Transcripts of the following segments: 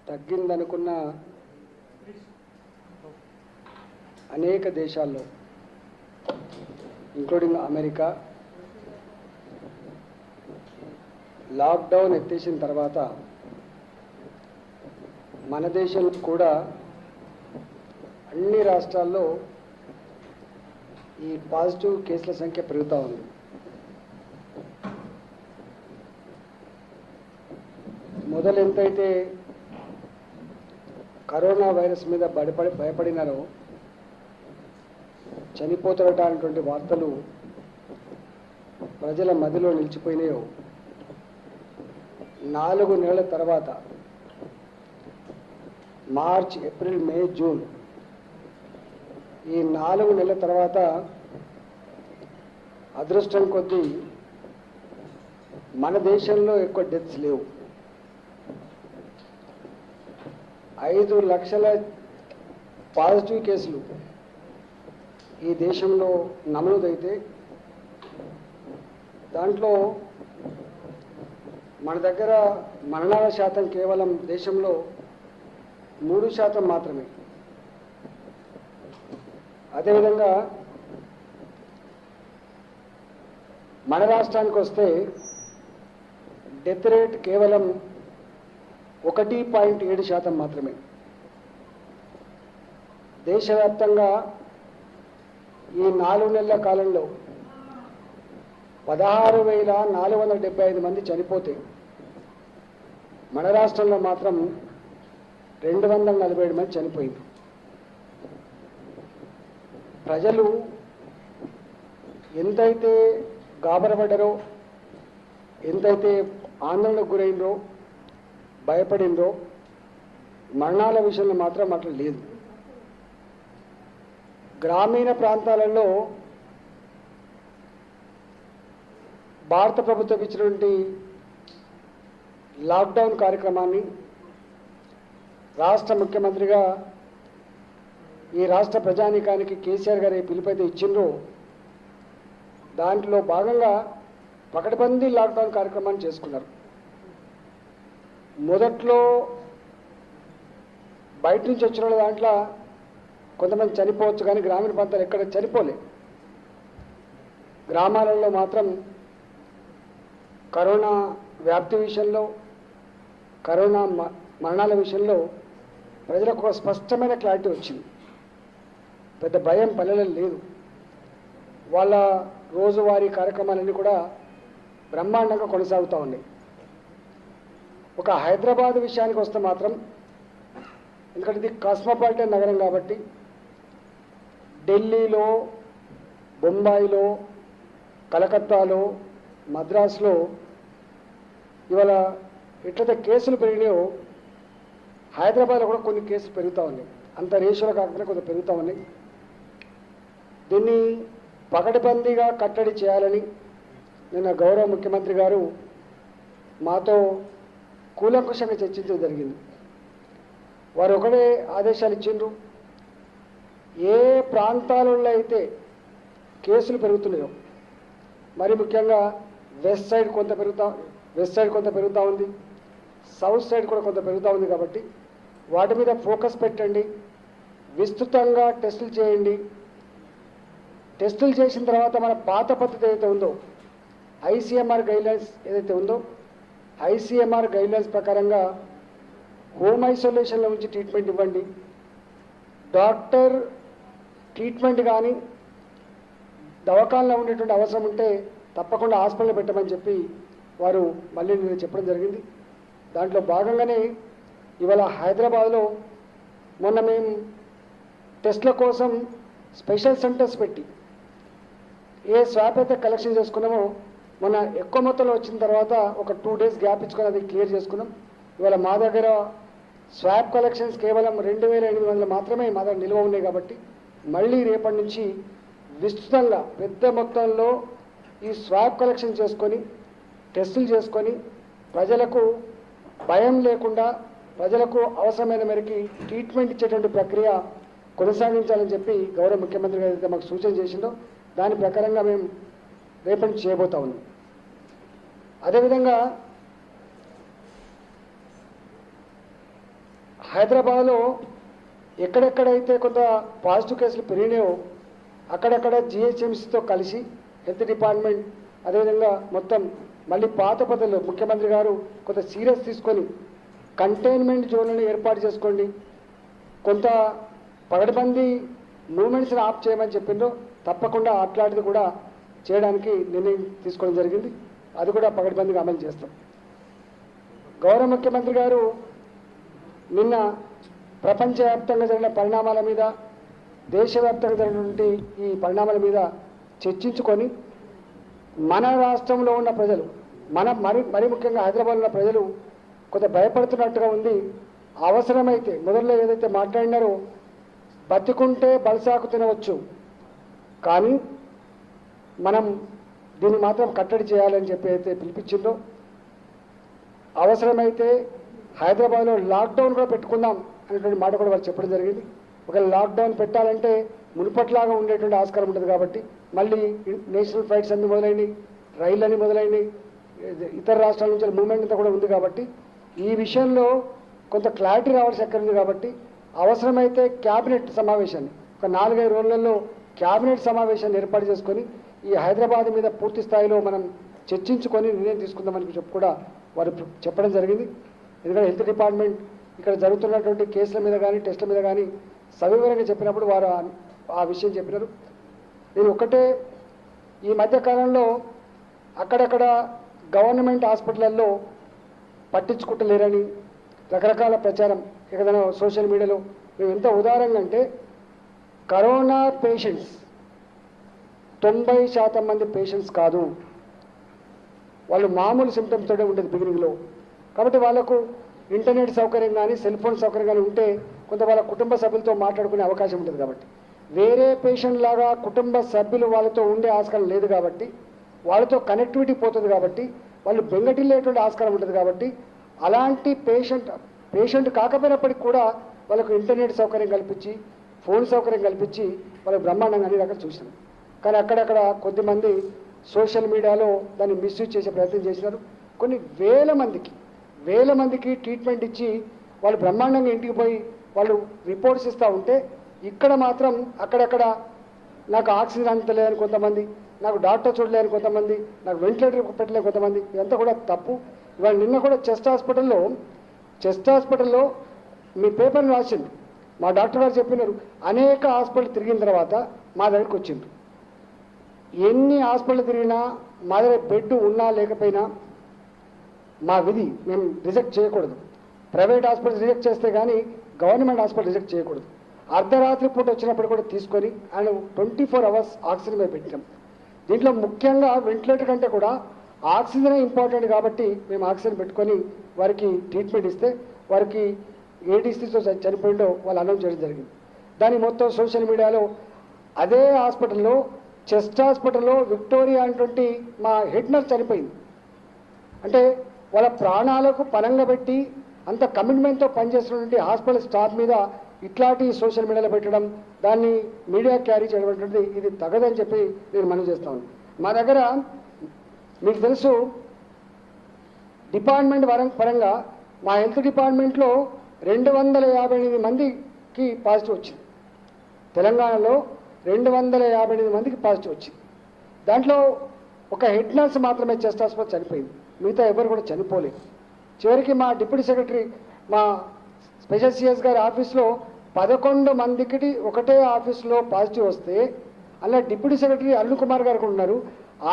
తగ్గిందనుకున్న అనేక దేశాల్లో including America lockdown ఎత్తేసిన తర్వాత మన దేశంలో కూడా అన్ని రాష్ట్రాల్లో ఈ పాజిటివ్ కేసుల సంఖ్య పెరుగుతూ ఉంది. మొదలు ఎంతైతే కరోనా వైరస్ మీద భయపడినారో, చనిపోతున్నటువంటి వార్తలు ప్రజల మధ్యలో నిలిచిపోయినాయో, 4 నెలల తర్వాత మార్చ్, ఏప్రిల్, మే, జూన్ ఈ 4 నెలల తర్వాత అదృష్టం కొద్దీ మన దేశంలో ఎక్కువ డెత్స్ లేవు. 5 లక్షల పాజిటివ్ కేసులు ఈ దేశంలో నమోదైతే దాంట్లో మన దగ్గర మరణాల శాతం కేవలం దేశంలో 3% మాత్రమే. అదేవిధంగా మన రాష్ట్రానికి వస్తే డెత్ రేట్ కేవలం 1.7% మాత్రమే. దేశవ్యాప్తంగా ఈ 4 నెలల కాలంలో 16,475 మంది చనిపోతే మన రాష్ట్రంలో మాత్రం 247 మంది చనిపోయింది. ప్రజలు ఎంతైతే గాబరపడ్డారో, ఎంతైతే ఆందోళనకు గురైందో, భయపడిందో, మరణాల విషయంలో మాత్రం అట్లా లేదు. గ్రామీణ ప్రాంతాలలో భారత ప్రభుత్వం ఇచ్చినటువంటి లాక్డౌన్ కార్యక్రమాన్ని రాష్ట్ర ముఖ్యమంత్రిగా ఈ రాష్ట్ర ప్రజానీకానికి కేసీఆర్ గారు పిలుపైతే ఇచ్చిండ్రో, దాంట్లో భాగంగా పకడ్బందీ లాక్డౌన్ కార్యక్రమాన్ని చేసుకున్నారు. మొదట్లో బయట నుంచి వచ్చిన దాంట్లో కొంతమంది చనిపోవచ్చు, కానీ గ్రామీణ ప్రాంతాలు ఎక్కడ చనిపోలే. గ్రామాలలో మాత్రం కరోనా వ్యాప్తి విషయంలో, కరోనా మరణాల విషయంలో ప్రజలకు ఒక స్పష్టమైన క్లారిటీ వచ్చింది. పెద్ద భయం పల్లెలలో లేదు. వాళ్ళ రోజువారీ కార్యక్రమాలన్నీ కూడా బ్రహ్మాండంగా కొనసాగుతూ ఉన్నాయి. ఒక హైదరాబాద్ విషయానికి వస్తే మాత్రం, ఎందుకంటే ఇది కాస్మోపాలిటన్ నగరం కాబట్టి, ఢిల్లీలో, బొంబాయిలో, కలకత్తాలో, మద్రాసులో ఇవాళ ఎట్లయితే కేసులు పెరిగినాయో హైదరాబాద్లో కూడా కొన్ని కేసులు పెరుగుతూ ఉన్నాయి. అంత రేషియోలో కాకపోతే కొంత పెరుగుతూ ఉన్నాయి. దీన్ని పకడ్బందీగా కట్టడి చేయాలని నిన్న గౌరవ ముఖ్యమంత్రి గారు మాతో కూలంకుషంగా చర్చించడం జరిగింది. వారు ఒకటే ఆదేశాలు ఇచ్చిండ్రు, ఏ ప్రాంతాలలో అయితే కేసులు పెరుగుతున్నాయో, మరి ముఖ్యంగా వెస్ట్ సైడ్ కొంత పెరుగుతూ ఉంది, సౌత్ సైడ్ కూడా కొంత పెరుగుతూ ఉంది. కాబట్టి వాటి మీద ఫోకస్ పెట్టండి, విస్తృతంగా టెస్టులు చేయండి. టెస్టులు చేసిన తర్వాత మన పాత పద్ధతి ఏదైతే ఉందో, ఐసీఎంఆర్ గైడ్లైన్స్ ఏదైతే ఉందో, ఐసీఎంఆర్ గైడ్లైన్స్ ప్రకారంగా హోమ్ ఐసోలేషన్లో ఉంచి ట్రీట్మెంట్ ఇవ్వండి. డాక్టర్ ట్రీట్మెంట్ కానీ దవాఖానలో ఉండేటువంటి అవసరం ఉంటే తప్పకుండా హాస్పిటల్లో పెట్టమని చెప్పి వారు మళ్ళీ నేను చెప్పడం జరిగింది. దాంట్లో భాగంగానే ఇవాళ హైదరాబాద్లో మొన్న మేము టెస్ట్ల కోసం స్పెషల్ సెంటర్స్ పెట్టి ఏ స్వాప్ అయితే కలెక్షన్ చేసుకున్నామో, మొన్న ఎక్కువ మొత్తంలో వచ్చిన తర్వాత ఒక 2 days గ్యాప్ ఇచ్చుకొని అది క్లియర్ చేసుకున్నాం. ఇవాళ మా దగ్గర స్వాప్ కలెక్షన్స్ కేవలం 2,800 మాత్రమే మా దగ్గర నిల్వ ఉన్నాయి. కాబట్టి మళ్ళీ రేపటి నుంచి విస్తృతంగా పెద్ద మొత్తంలో ఈ స్వాప్ కలెక్షన్ చేసుకొని టెస్టులు చేసుకొని ప్రజలకు భయం లేకుండా, ప్రజలకు అవసరమైన మేరకు ట్రీట్మెంట్ ఇచ్చేటువంటి ప్రక్రియ కొనసాగించాలని చెప్పి గౌరవ ముఖ్యమంత్రి గారు అయితే మాకు సూచన చేసిందో దాని ప్రకారంగా మేము రేపటి నుంచి చేయబోతా ఉన్నాం. అదేవిధంగా హైదరాబాద్లో ఎక్కడెక్కడైతే కొంత పాజిటివ్ కేసులు పెరిగినాయో అక్కడక్కడ జిహెచ్ఎంసీతో కలిసి హెల్త్ డిపార్ట్మెంట్ అదేవిధంగా మొత్తం మళ్ళీ పాత పద్ధతిలో ముఖ్యమంత్రి గారు కొంత సీరియస్ తీసుకొని కంటైన్మెంట్ జోన్లను ఏర్పాటు చేసుకోండి, కొంత పగడబందీ మూమెంట్స్ని ఆఫ్ చేయమని చెప్పిండ్రో తప్పకుండా అట్లాంటిది కూడా చేయడానికి నిర్ణయం తీసుకోవడం జరిగింది. అది కూడా పగడబందీగా అమలు చేస్తాం. గౌరవ ముఖ్యమంత్రి గారు నిన్న ప్రపంచవ్యాప్తంగా జరిగిన పరిణామాల మీద, దేశవ్యాప్తంగా జరిగినటువంటి ఈ పరిణామాల మీద చర్చించుకొని మన రాష్ట్రంలో ఉన్న ప్రజలు, మరి ముఖ్యంగా హైదరాబాద్లో ఉన్న ప్రజలు కొంత భయపడుతున్నట్టుగా ఉంది. అవసరమైతే మొదట్లో ఏదైతే మాట్లాడినారో బతికుంటే బలసాకు తినవచ్చు, కానీ మనం దీన్ని మాత్రం కట్టడి చేయాలని చెప్పి అయితే పిలిపించిందో, అవసరమైతే హైదరాబాద్లో లాక్డౌన్ కూడా పెట్టుకుందాం అనేటువంటి మాట కూడా వాళ్ళు చెప్పడం జరిగింది. ఒకవేళ లాక్డౌన్ పెట్టాలంటే మునుపట్లాగా ఉండేటువంటి ఆస్కారం ఉంటుంది కాబట్టి మళ్ళీ నేషనల్ ఫ్లైట్స్ అన్ని మొదలైనవి, రైళ్ళు అన్ని మొదలైనవి, ఇతర రాష్ట్రాల నుంచి మూవ్మెంట్ అంతా కూడా ఉంది కాబట్టి ఈ విషయంలో కొంత క్లారిటీ రావాల్సి ఎక్కడ ఉంది కాబట్టి అవసరమైతే క్యాబినెట్ సమావేశాన్ని ఒక 4-5 రోజులలో క్యాబినెట్ సమావేశాన్ని ఏర్పాటు చేసుకొని ఈ హైదరాబాద్ మీద పూర్తి స్థాయిలో మనం చర్చించుకొని నిర్ణయం తీసుకుందామని చెప్పి కూడా వారు చెప్పడం జరిగింది. ఎందుకంటే హెల్త్ డిపార్ట్మెంట్ ఇక్కడ జరుగుతున్నటువంటి కేసుల మీద కానీ టెస్టుల మీద కానీ సవివరంగా చెప్పినప్పుడు వారు ఆ విషయం చెప్పినారు. నేను ఒకటే, ఈ మధ్యకాలంలో అక్కడక్కడ గవర్నమెంట్ హాస్పిటల్లో పట్టించుకుంటలేరని రకరకాల ప్రచారం ఏదైనా సోషల్ మీడియాలో మేము ఎంత ఉదాహరణగా అంటే కరోనా పేషెంట్స్ 90% మంది పేషెంట్స్ కాదు, వాళ్ళు మామూలు సిమ్టమ్స్ తోటే ఉంటుంది బిగినింగ్లో. కాబట్టి వాళ్ళకు ఇంటర్నెట్ సౌకర్యం కానీ సెల్ ఫోన్ సౌకర్యం కానీ ఉంటే కొంత వాళ్ళ కుటుంబ సభ్యులతో మాట్లాడుకునే అవకాశం ఉంటుంది. కాబట్టి వేరే పేషెంట్ లాగా కుటుంబ సభ్యులు వాళ్ళతో ఉండే ఆస్కారం లేదు కాబట్టి వాళ్ళతో కనెక్టివిటీ పోతుంది కాబట్టి వాళ్ళు బెంగటిల్లేటువంటి ఆస్కారం ఉంటుంది కాబట్టి అలాంటి పేషెంట్ కాకపోయినప్పటికీ కూడా వాళ్ళకు ఇంటర్నెట్ సౌకర్యం కల్పించి ఫోన్ సౌకర్యం కల్పించి వాళ్ళకి బ్రహ్మాండంగా అన్ని రకాలు చూసినాం. కానీ అక్కడక్కడ కొద్దిమంది సోషల్ మీడియాలో దాన్ని మిస్యూజ్ చేసే ప్రయత్నం చేసినారు. కొన్ని వేల మందికి ట్రీట్మెంట్ ఇచ్చి వాళ్ళు బ్రహ్మాండంగా ఇంటికి పోయి వాళ్ళు రిపోర్ట్స్ ఇస్తూ ఉంటే ఇక్కడ మాత్రం అక్కడక్కడ నాకు ఆక్సిజన్ అందలేదని కొంతమంది, నాకు డాక్టర్ చూడలేని కొంతమంది, నాకు వెంటిలేటర్ పెట్టలేని కొంతమంది, ఇదంతా కూడా తప్పు. ఇవాళ నిన్న కూడా చెస్ట్ హాస్పిటల్లో మీ పేపర్ని రాసింది, మా డాక్టర్ గారు చెప్పినారు, అనేక హాస్పిటల్ తిరిగిన తర్వాత మా దగ్గరికి వచ్చింది. ఎన్ని హాస్పిటల్ తిరిగినా మా దగ్గర బెడ్ ఉన్నా లేకపోయినా మా విధి, మేము రిజెక్ట్ చేయకూడదు. ప్రైవేట్ హాస్పిటల్ రిజెక్ట్ చేస్తే కానీ గవర్నమెంట్ హాస్పిటల్ రిజెక్ట్ చేయకూడదు. అర్ధరాత్రి పూట వచ్చినప్పుడు కూడా తీసుకొని ఆయన 24 hours ఆక్సిజన్ మీద పెట్టాం. దీంట్లో ముఖ్యంగా వెంటిలేటర్ కంటే కూడా ఆక్సిజనే ఇంపార్టెంట్ కాబట్టి మేము ఆక్సిజన్ పెట్టుకొని వారికి ట్రీట్మెంట్ ఇస్తే వారికి ఏ డిసీజ్తో చనిపోయిందో వాళ్ళు అనౌన్స్ చేయడం జరిగింది. దాన్ని మొత్తం సోషల్ మీడియాలో అదే హాస్పిటల్లో చెస్ట్ హాస్పిటల్లో విక్టోరియా అనేటువంటి మా హెడ్ నర్స్ చనిపోయింది. అంటే వాళ్ళ ప్రాణాలకు పనంగా పెట్టి అంత కమిట్మెంట్తో పనిచేస్తున్నటువంటి హాస్పిటల్ స్టాఫ్ మీద ఇట్లాంటి సోషల్ మీడియాలో పెట్టడం, దాన్ని మీడియా క్యారీ చేయడం అనేటువంటిది ఇది తగదని చెప్పి నేను మనవి చేస్తాను. మా దగ్గర మీకు తెలుసు డిపార్ట్మెంట్ పరంగా మా హెల్త్ డిపార్ట్మెంట్లో 258 మందికి పాజిటివ్ వచ్చింది. తెలంగాణలో 258 మందికి పాజిటివ్ వచ్చింది. దాంట్లో ఒక హెడ్ నర్స్ మాత్రమే చెస్ట్ హాస్పిటల్ చనిపోయింది, మిగతా ఎవరు కూడా చనిపోలేదు. చివరికి మా డిప్యూటీ సెక్రటరీ, మా స్పెషల్ సిఎస్ గారి ఆఫీస్లో 11 మందికి ఒకటే ఆఫీస్లో పాజిటివ్ వస్తే అలా డిప్యూటీ సెక్రటరీ అరుణ్ కుమార్ గారు కూడా ఉన్నారు.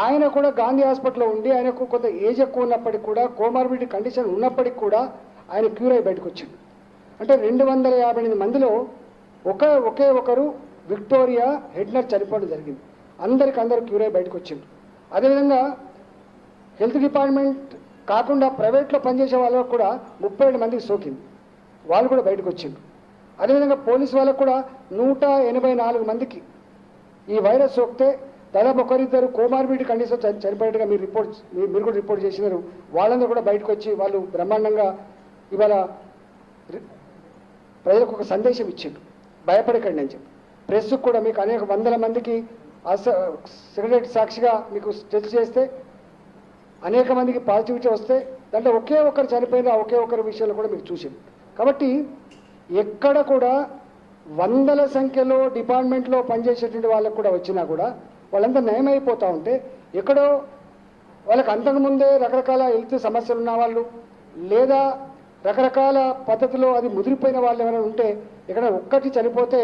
ఆయన కూడా గాంధీ హాస్పిటల్లో ఉండి ఆయనకు కొంత ఏజ్ ఎక్కువ ఉన్నప్పటికీ కూడా కోమార్బిడిటీ కండిషన్ ఉన్నప్పటికీ కూడా ఆయన క్యూర్ అయి బయటకు వచ్చింది. అంటే 258 మందిలో ఒకే ఒకరు విక్టోరియా హెడ్ నర్స్ చనిపోవడం జరిగింది. అందరూ క్యూర్ అయి బయటకు వచ్చింది. అదేవిధంగా హెల్త్ డిపార్ట్మెంట్ కాకుండా ప్రైవేట్లో పనిచేసే వాళ్ళకు కూడా 37 మందికి సోకింది, వాళ్ళు కూడా బయటకు వచ్చిండ్రు. అదేవిధంగా పోలీసు వాళ్ళకు కూడా 184 మందికి ఈ వైరస్ సోకితే దాదాపు ఒకరిద్దరు కోమార్బిడిటీ కండిషన్ చనిపోయినట్టుగా మీరు కూడా రిపోర్ట్ చేసినారు. వాళ్ళందరూ కూడా బయటకు వచ్చి వాళ్ళు బ్రహ్మాండంగా ఇవాళ ప్రజలకు ఒక సందేశం ఇచ్చిండ్రు, భయపడకండి అని చెప్పి. ప్రెస్కు కూడా మీకు అనేక వందల మందికి సెక్రటరీ సాక్షిగా మీకు టెస్ట్ చేస్తే అనేక మందికి పాజిటివిటీ వస్తే దాంట్లో ఒకే ఒకరు చనిపోయిన ఒకే ఒకరి విషయంలో కూడా మీకు చూసింది. కాబట్టి ఎక్కడ కూడా వందల సంఖ్యలో డిపార్ట్మెంట్లో పనిచేసేటువంటి వాళ్ళకు కూడా వచ్చినా కూడా వాళ్ళంతా నయమైపోతూ ఉంటే ఎక్కడో వాళ్ళకి అంతకుముందే రకరకాల హెల్త్ సమస్యలు ఉన్న వాళ్ళు లేదా రకరకాల పద్ధతిలో అది ముదిరిపోయిన వాళ్ళు ఎవరైనా ఉంటే ఇక్కడ ఒక్కటి చనిపోతే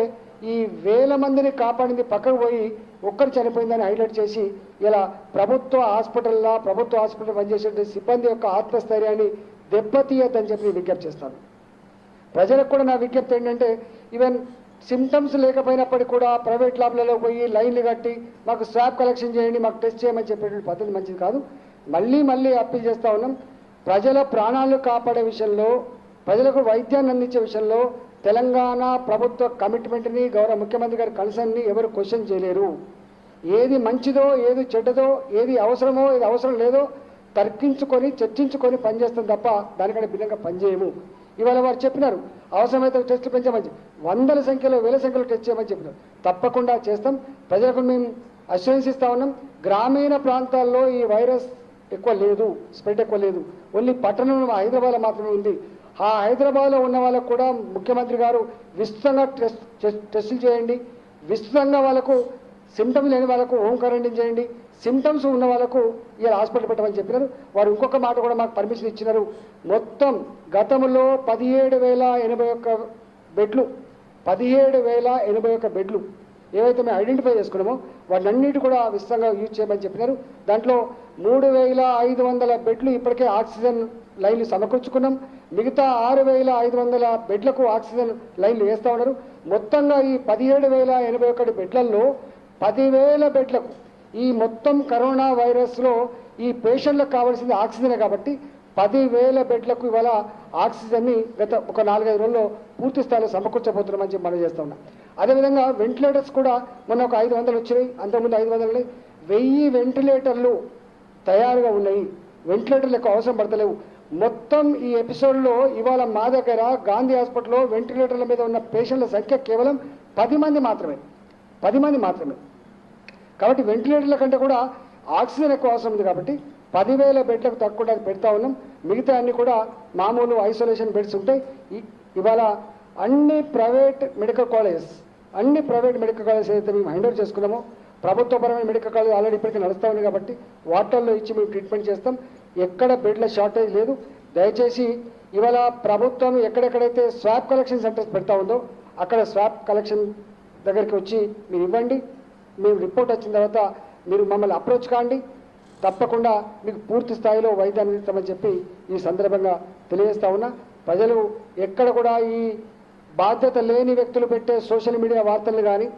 ఈ వేల మందిని కాపాడింది పక్కకు పోయి ఒక్కరు చనిపోయిందని హైలైట్ చేసి ఇలా ప్రభుత్వ హాస్పిటల్ పనిచేసే సిబ్బంది యొక్క ఆత్మస్థైర్యాన్ని దెబ్బతీయద్దని చెప్పి విజ్ఞప్తి చేస్తాను. ప్రజలకు కూడా నా విజ్ఞప్తి ఏంటంటే ఈవెన్ సిమ్టమ్స్ లేకపోయినప్పటికీ కూడా ప్రైవేట్ ల్యాబ్లలో పోయి లైన్లు కట్టి మాకు స్వాబ్ కలెక్షన్ చేయండి, మాకు టెస్ట్ చేయమని చెప్పేటువంటి పద్ధతి మంచిది కాదు. మళ్ళీ అప్పీల్ చేస్తూ ఉన్నాం. ప్రజల ప్రాణాలు కాపాడే విషయంలో, ప్రజలకు వైద్యాన్ని అందించే విషయంలో తెలంగాణ ప్రభుత్వ కమిట్మెంట్ని, గౌరవ ముఖ్యమంత్రి గారి కన్సర్న్ని ఎవరు క్వశ్చన్ చేయలేరు. ఏది మంచిదో, ఏది చెడ్డదో, ఏది అవసరమో, ఏది అవసరం లేదో తర్కించుకొని చర్చించుకొని పనిచేస్తాం తప్ప దానికంటే భిన్నంగా పనిచేయము. ఇవాళ వారు చెప్పినారు అవసరమైతే టెస్టులు పెంచమని, వందల సంఖ్యలో వేల సంఖ్యలో టెస్ట్ చేయమని చెప్పినారు. తప్పకుండా చేస్తాం. ప్రజలకు మేము అష్యూరెన్స్ ఇస్తా ఉన్నాం. గ్రామీణ ప్రాంతాల్లో ఈ వైరస్ ఎక్కువ లేదు, స్ప్రెడ్ ఎక్కువ లేదు. ఓన్లీ పట్టణంలో హైదరాబాద్లో మాత్రమే ఉంది. ఆ హైదరాబాద్లో ఉన్న వాళ్ళకు కూడా ముఖ్యమంత్రి గారు విస్తృతంగా టెస్టులు చేయండి, విస్తృతంగా వాళ్ళకు సిమ్టమ్స్ లేని వాళ్ళకు హోమ్ క్వారంటైన్ చేయండి, సిమ్టమ్స్ ఉన్న వాళ్ళకు ఇలా హాస్పిటల్ పెట్టమని చెప్పినారు. వారు ఇంకొక మాట కూడా మాకు పర్మిషన్ ఇచ్చినారు. మొత్తం గతంలో 17,081 బెడ్లు 17,081 బెడ్లు ఏవైతే మేము ఐడెంటిఫై చేసుకున్నామో వాటన్నిటి కూడా విస్తృతంగా యూజ్ చేయమని చెప్పినారు. దాంట్లో 3,500 బెడ్లు ఇప్పటికే ఆక్సిజన్ లైన్లు సమకూర్చుకున్నాం. మిగతా 6,500 బెడ్లకు ఆక్సిజన్ లైన్లు వేస్తూ ఉన్నారు. మొత్తంగా ఈ 17,081 బెడ్లలో 10,000 బెడ్లకు ఈ మొత్తం కరోనా వైరస్లో ఈ పేషెంట్లకు కావాల్సింది ఆక్సిజనే కాబట్టి 10,000 బెడ్లకు ఇవాళ ఆక్సిజన్ని గత ఒక 4-5 రోజుల్లో పూర్తి స్థాయిలో సమకూర్చబోతున్నామని చెప్పి మనం చేస్తూ ఉన్నాం. అదేవిధంగా వెంటిలేటర్స్ కూడా మొన్న ఒక 500 వచ్చినాయి, అంతకుముందు 500 1000 వెంటిలేటర్లు తయారుగా ఉన్నాయి. వెంటిలేటర్లు ఎక్కువ అవసరం పడతలేవు. మొత్తం ఈ ఎపిసోడ్లో ఇవాళ మా దగ్గర గాంధీ హాస్పిటల్లో వెంటిలేటర్ల మీద ఉన్న పేషెంట్ల సంఖ్య కేవలం 10 మంది మాత్రమే. కాబట్టి వెంటిలేటర్ల కంటే కూడా ఆక్సిజన్ ఎక్కువ అవసరం ఉంది కాబట్టి 10,000 బెడ్లకు తక్కువ పెడతా ఉన్నాం. మిగతా అన్ని కూడా మామూలు ఐసోలేషన్ బెడ్స్ ఉంటాయి. ఇవాళ అన్ని ప్రైవేట్ మెడికల్ కాలేజెస్ ఏదైతే మేము హ్యాండ్ ఓవర్ చేసుకున్నామో, ప్రభుత్వపరమైన మెడికల్ కాలేజ్ ఆల్రెడీ ఇప్పటికీ నడుస్తూ ఉంది కాబట్టి వాటర్లో ఇచ్చి మేము ట్రీట్మెంట్ చేస్తాం. ఎక్కడ బెడ్ల షార్టేజ్ లేదు. దయచేసి ఇవాళ ప్రభుత్వం ఎక్కడెక్కడైతే స్వాబ్ కలెక్షన్ సెంటర్స్ పెడతా ఉందో అక్కడ స్వాబ్ కలెక్షన్ దగ్గరికి వచ్చి మీరు ఇవ్వండి. మేము రిపోర్ట్ వచ్చిన తర్వాత మీరు మమ్మల్ని అప్రోచ్ కాండి. తప్పకుండా మీకు పూర్తి స్థాయిలో వైద్యాన్ని అందిస్తామని చెప్పి ఈ సందర్భంగా తెలియజేస్తా ఉన్నా. ప్రజలు ఎక్కడ కూడా ఈ బాధ్యత లేని వ్యక్తులు పెట్టే సోషల్ మీడియా వార్తలు కానీ,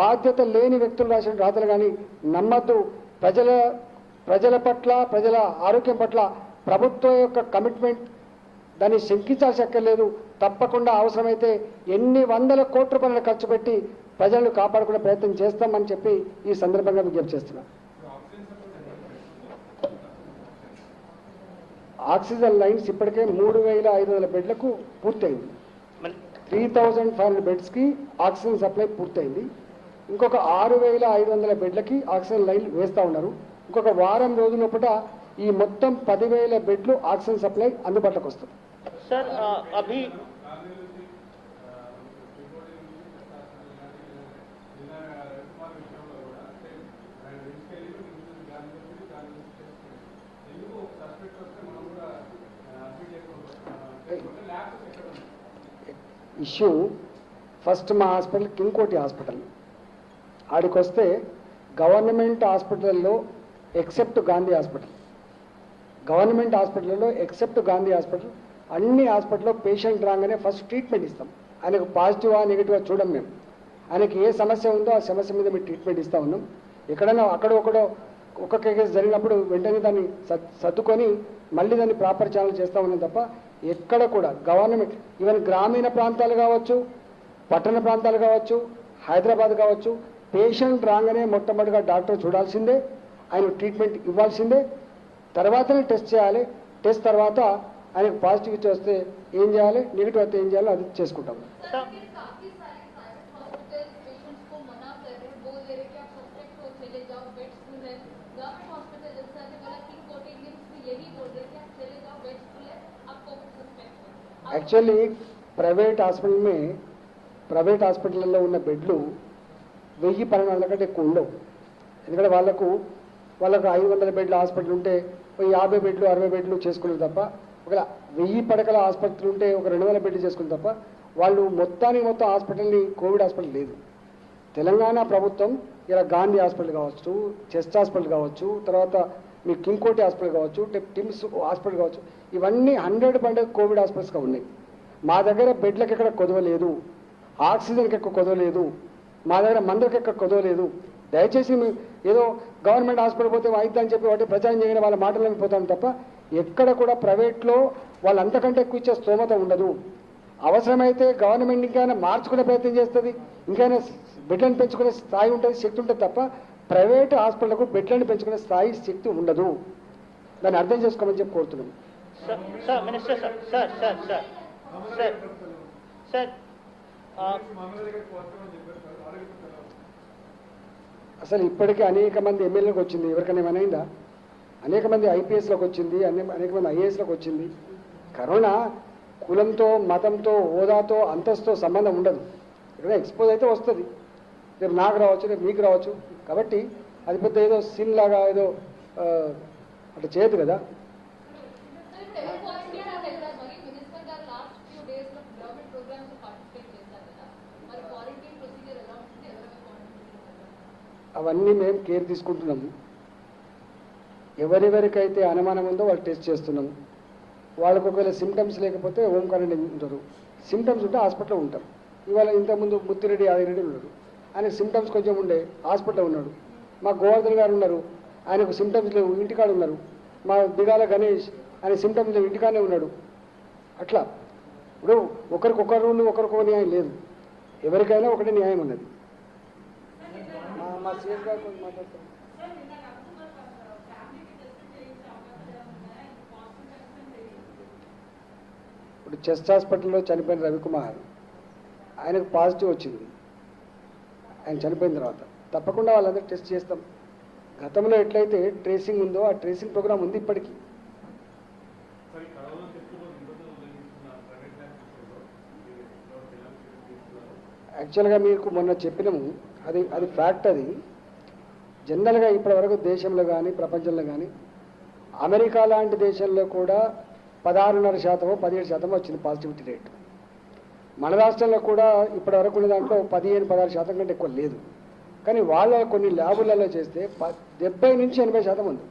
బాధ్యత లేని వ్యక్తులు రాసిన రాతలు కానీ నమ్మద్దు. ప్రజల పట్ల, ప్రజల ఆరోగ్యం పట్ల ప్రభుత్వం యొక్క కమిట్మెంట్ దాన్ని శంకించాల్సి అక్కర్లేదు. తప్పకుండా అవసరమైతే ఎన్ని వందల కోట్ల రూపాయలను ఖర్చు పెట్టి ప్రజలను కాపాడుకునే ప్రయత్నం చేస్తామని చెప్పి ఈ సందర్భంగా విజ్ఞప్తి చేస్తున్నాం. ఆక్సిజన్ లైన్స్ ఇప్పటికే 3,500 బెడ్లకు పూర్తయింది. 3,500 బెడ్స్కి ఆక్సిజన్ సప్లై పూర్తయింది. ఇంకొక 6,500 బెడ్లకి ఆక్సిజన్ లైన్ వేస్తూ ఉన్నారు. ఇంకొక వారం రోజుల లోపల ఈ మొత్తం 10,000 బెడ్లు ఆక్సిజన్ సప్లై అందుబాటులోకి వస్తుంది. सर अभी ఇష్యూ ఫస్ట్ మా హాస్పిటల్ కింగ్కోటి హాస్పిటల్ ఆడికి వస్తే గవర్నమెంట్ హాస్పిటల్లో ఎక్సెప్ట్ గాంధీ హాస్పిటల్ అన్ని హాస్పిటల్లో పేషెంట్ రాగానే ఫస్ట్ ట్రీట్మెంట్ ఇస్తాం. ఆయనకు పాజిటివా నెగిటివా చూడం మేము. ఆయనకి ఏ సమస్య ఉందో ఆ సమస్య మీద మేము ట్రీట్మెంట్ ఇస్తూ ఉన్నాం. ఎక్కడైనా ఒకడో ఒక్కొక్క కేసు జరిగినప్పుడు వెంటనే దాన్ని సర్దుకొని మళ్ళీ దాన్ని ప్రాపర్ ఛానల్ చేస్తూ ఉన్నాం తప్ప ఎక్కడ కూడా గవర్నమెంట్ ఈవెన్ గ్రామీణ ప్రాంతాలు కావచ్చు, పట్టణ ప్రాంతాలు కావచ్చు, హైదరాబాద్ కావచ్చు, పేషెంట్ రాగానే మొట్టమొదటిగా డాక్టర్ చూడాల్సిందే, ఆయన ట్రీట్మెంట్ ఇవ్వాల్సిందే. తర్వాతనే టెస్ట్ చేయాలి. టెస్ట్ తర్వాత ఆయనకు పాజిటివ్ వస్తే ఏం చేయాలి, నెగిటివ్ అయితే ఏం చేయాలో అది చేసుకుంటాం. ప్రైవేట్ హాస్పిటల్లో ఉన్న బెడ్లు 1000-1200 కంటే ఎక్కువ ఉండవు. ఎందుకంటే వాళ్ళకు 500 బెడ్ల హాస్పిటల్ ఉంటే 50 బెడ్లు 60 బెడ్లు చేసుకున్నారు తప్ప, ఒకవేళ 1000 పడకల ఆసుపత్రి ఉంటే ఒక 200 బెడ్లు చేసుకున్నారు తప్ప, వాళ్ళు మొత్తం హాస్పిటల్ని కోవిడ్ హాస్పిటల్ లేదు. తెలంగాణ ప్రభుత్వం ఇలా గాంధీ హాస్పిటల్ కావచ్చు, చెస్ట్ హాస్పిటల్ కావచ్చు, తర్వాత మీ కింగ్కోటి హాస్పిటల్ కావచ్చు, టిమ్స్ హాస్పిటల్ కావచ్చు, ఇవన్నీ 100% కోవిడ్ హాస్పిటల్స్గా ఉన్నాయి. మా దగ్గర బెడ్లకు ఎక్కడ కొదవలేదు, ఆక్సిజన్కి ఎక్కువ కొదవలేదు, మా దగ్గర మందులకు ఎక్కడ కొదవలేదు. దయచేసి ఏదో గవర్నమెంట్ హాస్పిటల్ పోతే అయిద్దని చెప్పి వాటి ప్రచారం చేయడం వాళ్ళ మాటలను పోతాను తప్ప, ఎక్కడ కూడా ప్రైవేట్లో వాళ్ళు అంతకంటే ఎక్కువ ఇచ్చే స్తోమత ఉండదు. అవసరమైతే గవర్నమెంట్ ఇంకైనా మార్చుకునే ప్రయత్నం చేస్తుంది, ఇంకైనా బెడ్లను పెంచుకునే స్థాయి ఉంటుంది, శక్తి ఉంటుంది తప్ప ప్రైవేట్ హాస్పిటల్కు బెడ్లను పెంచుకునే స్థాయి శక్తి ఉండదు. దాన్ని అర్థం చేసుకోమని చెప్పి కోరుతున్నాం. అసలు ఇప్పటికీ అనేక మంది ఎమ్మెల్యేలకు వచ్చింది, ఎవరికైనా ఏమైనా అనేక మంది ఐపీఎస్లకు వచ్చింది, అనేక మంది ఐఏఎస్లకు వచ్చింది. కరోనా కులంతో, మతంతో, హోదాతో, అంతస్తుతో సంబంధం ఉండదు. ఇక్కడ ఎక్స్పోజ్ అయితే వస్తుంది, రేపు నాకు రావచ్చు, రేపు మీకు రావచ్చు. కాబట్టి అది పెద్ద ఏదో సిన్ లాగా ఏదో అట్లా చేయదు కదా. అవన్నీ మేము కేర్ తీసుకుంటున్నాము. ఎవరెవరికైతే అనుమానం ఉందో వాళ్ళు టెస్ట్ చేస్తున్నాము. వాళ్ళకు ఒకవేళ సిమ్టమ్స్ లేకపోతే హోమ్ క్వారంటైన్ ఉంటారు, సిమ్టమ్స్ ఉంటే హాస్పిటల్లో ఉంటారు. ఇవాళ ఇంతకుముందు ముత్తిరెడ్డి ఆదిరెడ్డి ఉన్నారు, ఆయనకు సిమ్టమ్స్ కొంచెం ఉండే హాస్పిటల్లో ఉన్నాడు. మా గోవర్ధన్ గారు ఉన్నారు, ఆయనకు సిమ్టమ్స్ లేవు, ఇంటికాడ ఉన్నారు. మా దిగాల గణేష్, ఆయన సిమ్టమ్స్ లేవు, ఇంటికాడనే ఉన్నాడు. అట్లా ఇప్పుడు ఒకరికొక రూల్, ఒకరికొక న్యాయం లేదు, ఎవరికైనా ఒకటే న్యాయం ఉన్నది. మా సీఎస్ గారు కొంచెం మాట్లాడతారు. ఇప్పుడు చెస్ట్ హాస్పిటల్లో చనిపోయిన రవికుమార్, ఆయనకు పాజిటివ్ వచ్చింది. ఆయన చనిపోయిన తర్వాత తప్పకుండా వాళ్ళందరూ టెస్ట్ చేస్తాం. గతంలో ఎట్లయితే ట్రేసింగ్ ఉందో ఆ ట్రేసింగ్ ప్రోగ్రామ్ ఉంది ఇప్పటికీ. యాక్చువల్గా మీకు మొన్న చెప్పినాము, అది ఫ్యాక్ట్. అది జనరల్గా ఇప్పటివరకు దేశంలో కానీ ప్రపంచంలో కానీ అమెరికా లాంటి దేశంలో కూడా 16.5%, 17% వచ్చింది పాజిటివిటీ రేట్. మన రాష్ట్రంలో కూడా ఇప్పటివరకు ఉన్న దాంట్లో 15-16% కంటే ఎక్కువ లేదు. కానీ వాళ్ళ కొన్ని ల్యాబులలో చేస్తే 70-80% ఉంది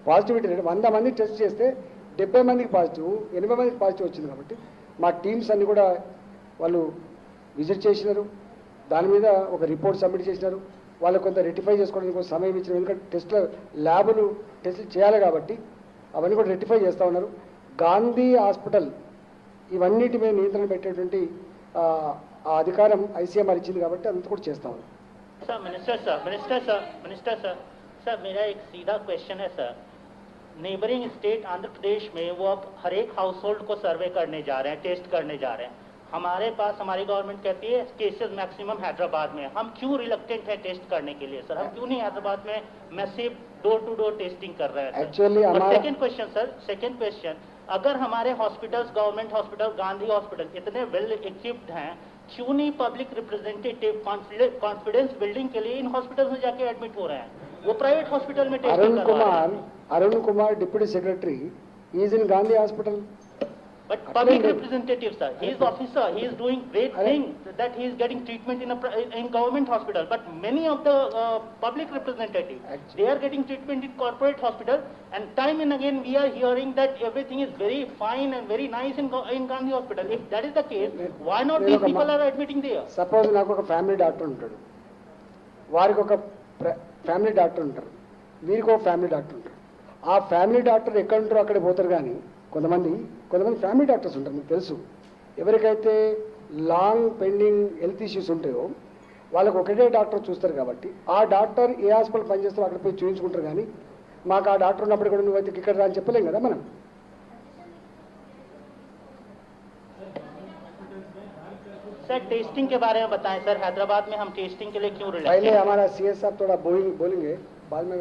పాజిటివిటీ రేట్. 100 మంది టెస్ట్ చేస్తే 70 మందికి పాజిటివ్, 80 మందికి పాజిటివ్ వచ్చింది. కాబట్టి మా టీమ్స్ అన్ని కూడా వాళ్ళు విజిట్ చేసినారు, దాని మీద ఒక రిపోర్ట్ సబ్మిట్ చేసినారు. వాళ్ళు కొంత రెక్టిఫై చేసుకోవడానికి సమయం ఇచ్చిన, ఎందుకంటే టెస్టులు చేయాలి కాబట్టి అవన్నీ కూడా రెక్టిఫై చేస్తూ ఉన్నారు. గాంధీ హాస్పిటల్ ఇవన్నిటి మీద నియంత్రణ పెట్టేటువంటి ఆ అధికారం ఐసీఎంఆర్ ఇచ్చింది కాబట్టి అంత కూడా చేస్తా ఉన్నాం. सर मेरा एक सीधा क्वेश्चन है sir, neighbouring state Andhra Pradesh में वो अब हर एक हाउस होल्ड को सर्वे करने जा रहे हैं, टेस्ट करने जा रहे हैं. हमारे पास हमारी गवर्नमेंट कहती है केसेस मैक्सिमम हैदराबाद में. हम क्यों रिलक्टेंट है टेस्ट करने के लिए सर? हम क्यों नहीं हैदराबाद में massive door to door testing कर रहे हैं? Actually second question sir, second question, अगर हमारे hospitals, government hospital, Gandhi hospital इतने वेल इक्विप्ड हैं, क्यों नहीं पब्लिक रिप्रेजेंटेटिव कॉन्फिडेंस बिल्डिंग के लिए इन हॉस्पिटल में जाके एडमिट हो रहे हैं? वो प्राइवेट हॉस्पिटल में टेस्टिंग करवा रहे हैं. Arun Kumar deputy secretary is in Gandhi hospital. But public representative, sir, he is officer, he is doing great thing that he is getting treatment in government hospital. But many of the public representatives, they are getting treatment in corporate hospital. And time and again we are hearing that everything is very fine and very nice in Gandhi hospital. If that is the case, why not these people are admitting there? Suppose నాకు ఒక family doctor ఉంటాడు, వారికి ఒక family doctor ఉంటారు, వీరికి ఒక family doctor ఉంటారు. ఆ ఫ్యామిలీ డాక్టర్ ఎక్కడ ఉంటారో అక్కడికి పోతారు. కానీ కొంతమంది ఫ్యామిలీ డాక్టర్స్ ఉంటారు, మీకు తెలుసు. ఎవరికైతే లాంగ్ పెండింగ్ హెల్త్ ఇష్యూస్ ఉంటాయో వాళ్ళకు ఒకటే డాక్టర్ చూస్తారు. కాబట్టి ఆ డాక్టర్ ఏ హాస్పిటల్ పనిచేస్తారో అక్కడ పోయి చూపించుకుంటారు. కానీ మాకు ఆ డాక్టర్ ఉన్నప్పుడు కూడా నువ్వైతే ఇక్కడ రా అని చెప్పలేం కదా మనం. सर टेस्टिंग के बारे में बताएं सर, हैदराबाद में हम टेस्टिंग के लिए क्यों रिलैक्स? पहले हमारा सीएस साहब थोड़ा बोलेंगे, बाद में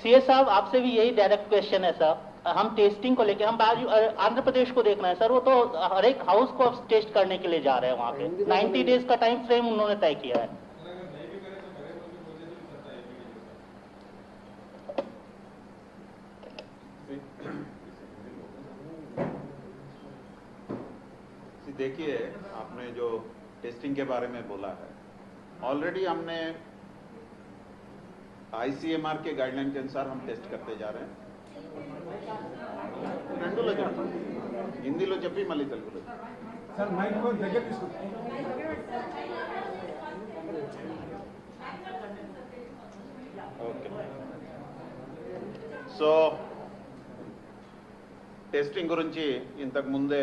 सीएस साहब आपसे भी यही डायरेक्ट क्वेश्चन है साहब. हम टेस्टिंग को लेके हम आंध्र प्रदेश को देखना है सर, वो तो हर एक हाउस को अब टेस्ट करने के लिए जा रहे हैं वहाँ पे। 90 डेज का टाइम फ्रेम उन्होंने तय किया है। देखिए, आपने जो टेस्टिंग के बारे में बोला है, ऑलरेडी हमने ICMR के गाइडलाइन के अनुसार हम टेस्ट करते जा रहे हैं। రెండులో చెప్పు, హిందీలో చెప్పి మళ్ళీ తెలుగులో సార్ మైక్ దగ్గర తీసుకో. ఓకే. సో టెస్టింగ్ గురించి ఇంతకు ముందే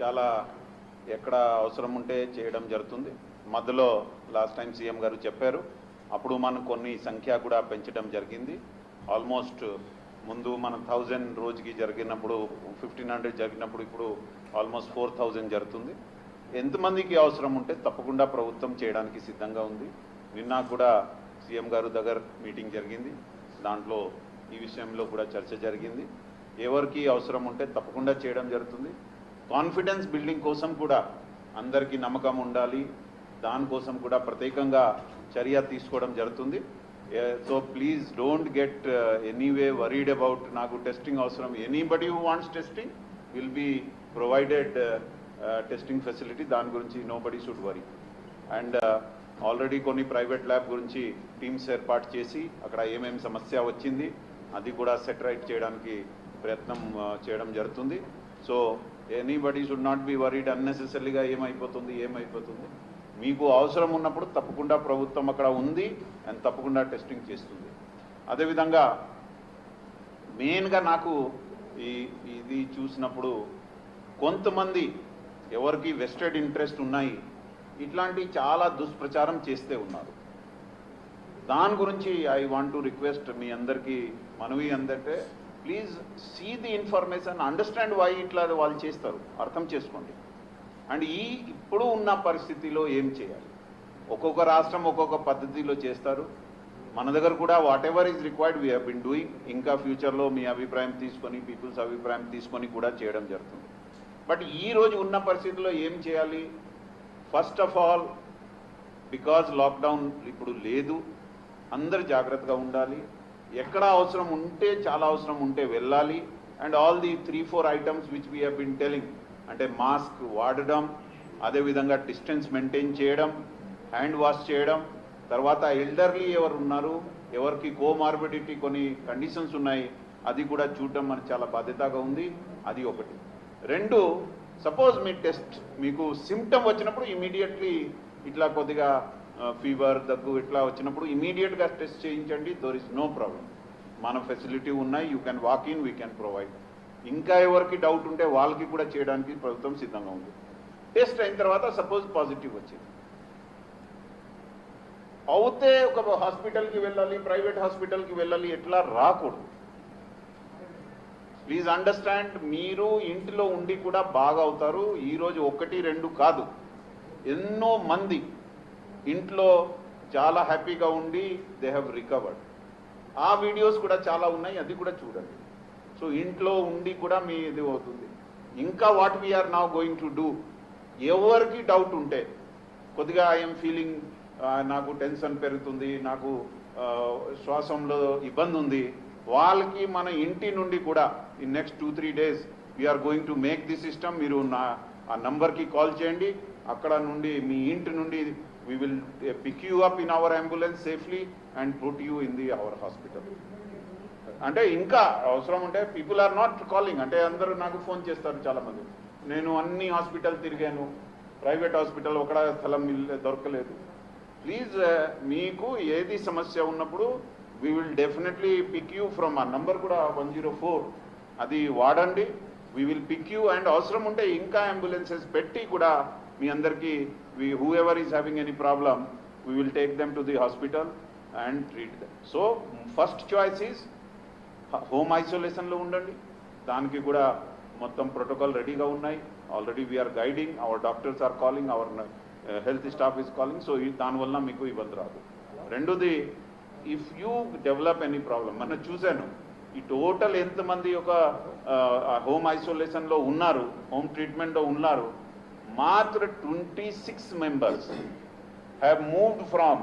చాలా ఎక్కడ అవసరం ఉంటే చేయడం జరుగుతుంది. మధ్యలో లాస్ట్ టైం సీఎం గారు చెప్పారు, అప్పుడు మనం కొన్ని సంఖ్య కూడా పెంచడం జరిగింది. ఆల్మోస్ట్ ముందు మనం 1000 రోజుకి జరిగినప్పుడు 1500 జరిగినప్పుడు ఇప్పుడు ఆల్మోస్ట్ 4000 జరుగుతుంది. ఎంతమందికి అవసరం ఉంటే తప్పకుండా ప్రభుత్వం చేయడానికి సిద్ధంగా ఉంది. నిన్న కూడా సీఎం గారు దగ్గర మీటింగ్ జరిగింది, దాంట్లో ఈ విషయంలో కూడా చర్చ జరిగింది. ఎవరికి అవసరం ఉంటే తప్పకుండా చేయడం జరుగుతుంది. కాన్ఫిడెన్స్ బిల్డింగ్ కోసం కూడా అందరికీ నమ్మకం ఉండాలి, దానికోసం కూడా ప్రత్యేకంగా చర్య తీసుకోవడం జరుగుతుంది. So please don't get anyway worried about నాకు టెస్టింగ్ అవసరం. Anybody who wants testing will be provided testing facility, దాని గురించి nobody should worry. And already కొన్ని ప్రైవేట్ ల్యాబ్ గురించి టీమ్స్ ఏర్పాటు చేసి అక్కడ ఏమేమి సమస్య వచ్చింది అది కూడా సెట్ రైట్ చేయడానికి ప్రయత్నం చేయడం జరుగుతుంది. So anybody should not be worried అన్నెసెసరీగా ఏమైపోతుంది. మీకు అవసరం ఉన్నప్పుడు తప్పకుండా ప్రభుత్వం అక్కడ ఉంది అండ్ తప్పకుండా టెస్టింగ్ చేస్తుంది. అదేవిధంగా మెయిన్గా నాకు ఇది చూసినప్పుడు కొంతమంది ఎవరికి వెస్టెడ్ ఇంట్రెస్ట్ ఉన్నాయి, ఇట్లాంటి చాలా దుష్ప్రచారం చేస్తే ఉన్నారు. దాని గురించి ఐ వాంట్ టు రిక్వెస్ట్ మీ అందరికీ మనవి ఏంటంటే, please see the information, understand why ఇట్లా వాళ్ళు చేస్తారు, అర్థం చేసుకోండి. అండ్ ఇప్పుడు ఉన్న పరిస్థితిలో ఏం చేయాలి, ఒక్కొక్క రాష్ట్రం ఒక్కొక్క పద్ధతిలో చేస్తారు. మన దగ్గర కూడా what ever is required we have been doing. ఇంకా ఫ్యూచర్లో మీ అభిప్రాయం తీసుకొని, పీపుల్స్ అభిప్రాయం తీసుకొని కూడా చేయడం జరుగుతుంది. బట్ ఈ రోజు ఉన్న పరిస్థితిలో ఏం చేయాలి, first of all because lockdown ఇప్పుడు లేదు, అందరు జాగ్రత్తగా ఉండాలి. ఎక్కడ అవసరం ఉంటే చాలా అవసరం ఉంటే వెళ్ళాలి. And all the 3-4 items which we have been telling, అంటే మాస్క్ వాడడం, అదేవిధంగా డిస్టెన్స్ మెయింటైన్ చేయడం, హ్యాండ్ వాష్ చేయడం, తర్వాత ఎల్డర్లీ ఎవరు ఉన్నారు, ఎవరికి కోమార్బిడిటీ కొన్ని కండిషన్స్ ఉన్నాయి అది కూడా చూడడం మనకు చాలా బాధ్యతగా ఉంది. అది ఒకటి. రెండు, సపోజ్ మీ టెస్ట్ మీకు సిమ్టమ్ వచ్చినప్పుడు ఇమీడియట్లీ ఇట్లా కొద్దిగా ఫీవర్, దగ్గు ఇట్లా వచ్చినప్పుడు ఇమీడియట్గా టెస్ట్ చేయించండి. దోర్ ఇస్ నో ప్రాబ్లం. మన ఫెసిలిటీ ఉన్నాయి, you can walk in, we can provide. ఇంకా ఎవరికి డౌట్ ఉంటే వాళ్ళకి కూడా చేయడానికి ప్రభుత్వం సిద్ధంగా ఉంది. టెస్ట్ అయిన తర్వాత సపోజ్ పాజిటివ్ వచ్చింది అవుతే ఒక హాస్పిటల్కి వెళ్ళాలి, ప్రైవేట్ హాస్పిటల్కి వెళ్ళాలి, ఎట్లా రాకూడదు. ప్లీజ్ అండర్స్టాండ్, మీరు ఇంటిలో ఉండి కూడా బాగా అవుతారు. ఈరోజు 1-2 కాదు, ఎన్నో మంది ఇంట్లో చాలా హ్యాపీగా ఉండి దే హ్యావ్ రికవర్డ్. ఆ వీడియోస్ కూడా చాలా ఉన్నాయి, అది కూడా చూడండి. సో ఇంట్లో ఉండి కూడా మీ ఇది అవుతుంది. ఇంకా what we are now going to do, ఎవరికి డౌట్ ఉంటే కొద్దిగా ఐఎమ్ ఫీలింగ్, నాకు టెన్షన్ పెరుగుతుంది, నాకు శ్వాసంలో ఇబ్బంది ఉంది, వాళ్ళకి మన ఇంటి నుండి కూడా in next 2-3 days we are going to make the system. మీరు ఆ నంబర్కి కాల్ చేయండి, అక్కడ నుండి మీ ఇంటి నుండి we will pick you up in our ambulance safely and put you in our hospital. అంటే ఇంకా అవసరం ఉంటే పీపుల్ ఆర్ నాట్ కాలింగ్, అంటే అందరూ నాకు ఫోన్ చేస్తారు చాలామంది, నేను అన్ని హాస్పిటల్ తిరిగాను, ప్రైవేట్ హాస్పిటల్ ఒక స్థలం దొరకలేదు. ప్లీజ్ మీకు ఏది సమస్య ఉన్నప్పుడు we will definitely pick you from ఆ నంబర్ కూడా 104 అది వాడండి. We will pick you and అవసరం ఉంటే ఇంకా అంబులెన్సెస్ పెట్టి కూడా మీ అందరికీ whoever is having any problem, we will take them to the hospital and treat them. So first choice is home isolation లో ఉండండి. దానికి కూడా మొత్తం ప్రోటోకాల్ రెడీగా ఉన్నాయి. Already we are guiding, our doctors are calling, our health staff is calling. So దానివల్ల మీకు ఇబ్బంది రాదు. రెండోది, if you develop any problem, మనం చూశాను ఈ టోటల్ ఎంతమంది ఒక హోమ్ ఐసోలేషన్లో ఉన్నారు, హోమ్ ట్రీట్మెంట్లో ఉన్నారు, మాత్ర 26 members have moved from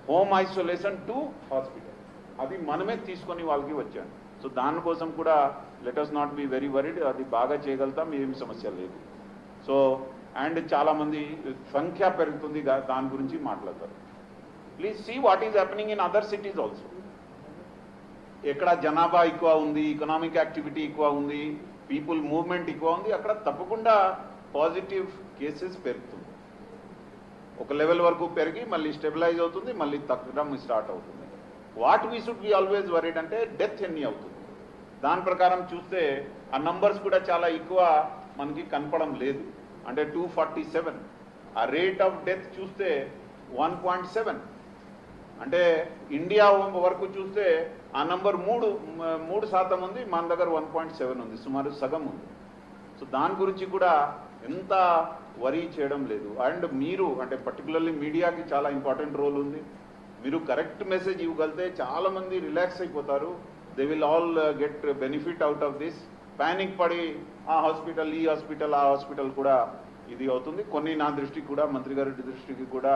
home isolation to hospital. అది మనమే తీసుకొని వాళ్ళకి వచ్చాను. సో దానికోసం కూడా let us not be very worried, అది బాగా చేయగలుగుతాం, ఏమి సమస్య లేదు. సో అండ్ చాలామంది సంఖ్య పెరుగుతుంది, దాని గురించి మాట్లాడతారు. Please see what is happening in other cities also. ఎక్కడ జనాభా ఎక్కువ ఉంది, ఎకనామిక్ యాక్టివిటీ ఎక్కువ ఉంది, పీపుల్ మూవ్మెంట్ ఎక్కువ ఉంది, అక్కడ తప్పకుండా పాజిటివ్ కేసెస్ పెరుగుతుంది. ఒక లెవెల్ వరకు పెరిగి మళ్ళీ స్టెబిలైజ్ అవుతుంది, మళ్ళీ తగ్గడం స్టార్ట్ అవుతుంది. What we should be always worried అంటే డెత్ ఎన్ని అవుతుంది. దాని ప్రకారం చూస్తే ఆ నంబర్స్ కూడా చాలా ఎక్కువ మనకి కనపడం లేదు. అంటే 247, ఆ రేట్ ఆఫ్ డెత్ చూస్తే 1.7. అంటే ఇండియా వరకు చూస్తే ఆ నంబర్ 3% ఉంది, మన దగ్గర 1.7 ఉంది, సుమారు సగం ఉంది. సో దాని గురించి కూడా ఎంత వరీ చేయడం లేదు. అండ్ మీరు అంటే పర్టికులర్లీ మీడియాకి చాలా ఇంపార్టెంట్ రోల్ ఉంది. మీరు కరెక్ట్ మెసేజ్ ఇవ్వగలిగితే చాలామంది రిలాక్స్ అయిపోతారు. They will all get benefit out of this. Panic పడి ఆ హాస్పిటల్, ఈ హాస్పిటల్, ఆ హాస్పిటల్ కూడా ఇది అవుతుంది. కొన్ని నా దృష్టికి కూడా, మంత్రి గారి దృష్టికి కూడా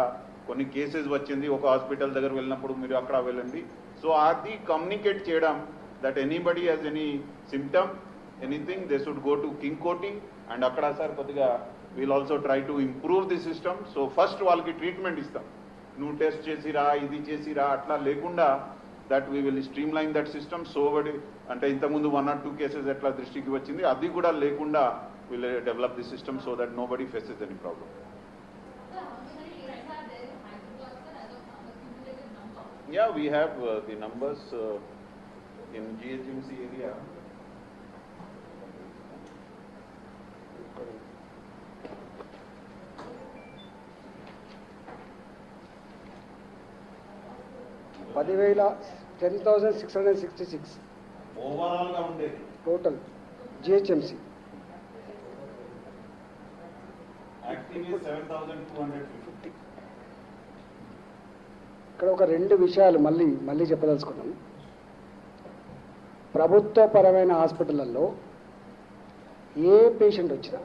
కొన్ని కేసెస్ వచ్చింది. ఒక హాస్పిటల్ దగ్గర వెళ్ళినప్పుడు మీరు అక్కడ వెళ్ళండి. సో అది కమ్యూనికేట్ చేయడం that anybody has any symptom, anything, they should go to king కోటి. అండ్ అక్కడ సార్ కొద్దిగా we'll also try to improve the system. So first వాళ్ళకి ట్రీట్మెంట్ ఇస్తాం. నువ్వు టెస్ట్ చేసిరా, ఇది చేసిరా అట్లా లేకుండా that we will stream line that system. So అంటే ఇంతకుముందు 1 or 2 కేసెస్ ఎట్లా దృష్టికి వచ్చింది, అది కూడా లేకుండా will develop the system so that nobody faces any problem. Yeah, we have the numbers in GHMC area. పదివేల 10,666 ఓవరాల్ గా ఉండేది టోటల్ జిహెచ్ఎంసి. యాక్టివ్ 7,250. ఇక్కడ ఒక 2 విషయాలు మళ్ళీ చెప్పదలుచుకున్నాం. ప్రభుత్వపరమైన హాస్పిటళ్ళల్లో ఏ పేషెంట్ వచ్చినా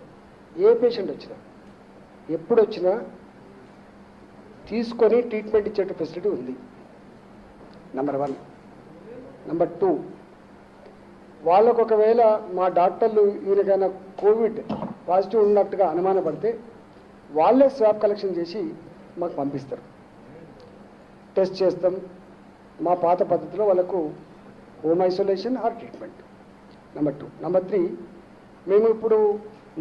ఎప్పుడు వచ్చినా తీసుకొని ట్రీట్మెంట్ ఇచ్చే ఫెసిలిటీ ఉంది. నెంబర్ 1. నెంబర్ 2, వాళ్ళకు ఒకవేళ మా డాక్టర్లు ఈయనకైనా కోవిడ్ పాజిటివ్ ఉన్నట్టుగా అనుమానపడితే వాళ్ళే స్వాబ్ కలెక్షన్ చేసి మాకు పంపిస్తారు. టెస్ట్ చేస్తాం. మా పాత పద్ధతిలో వాళ్ళకు home isolation or treatment. Number 2. Number 3, మేము ఇప్పుడు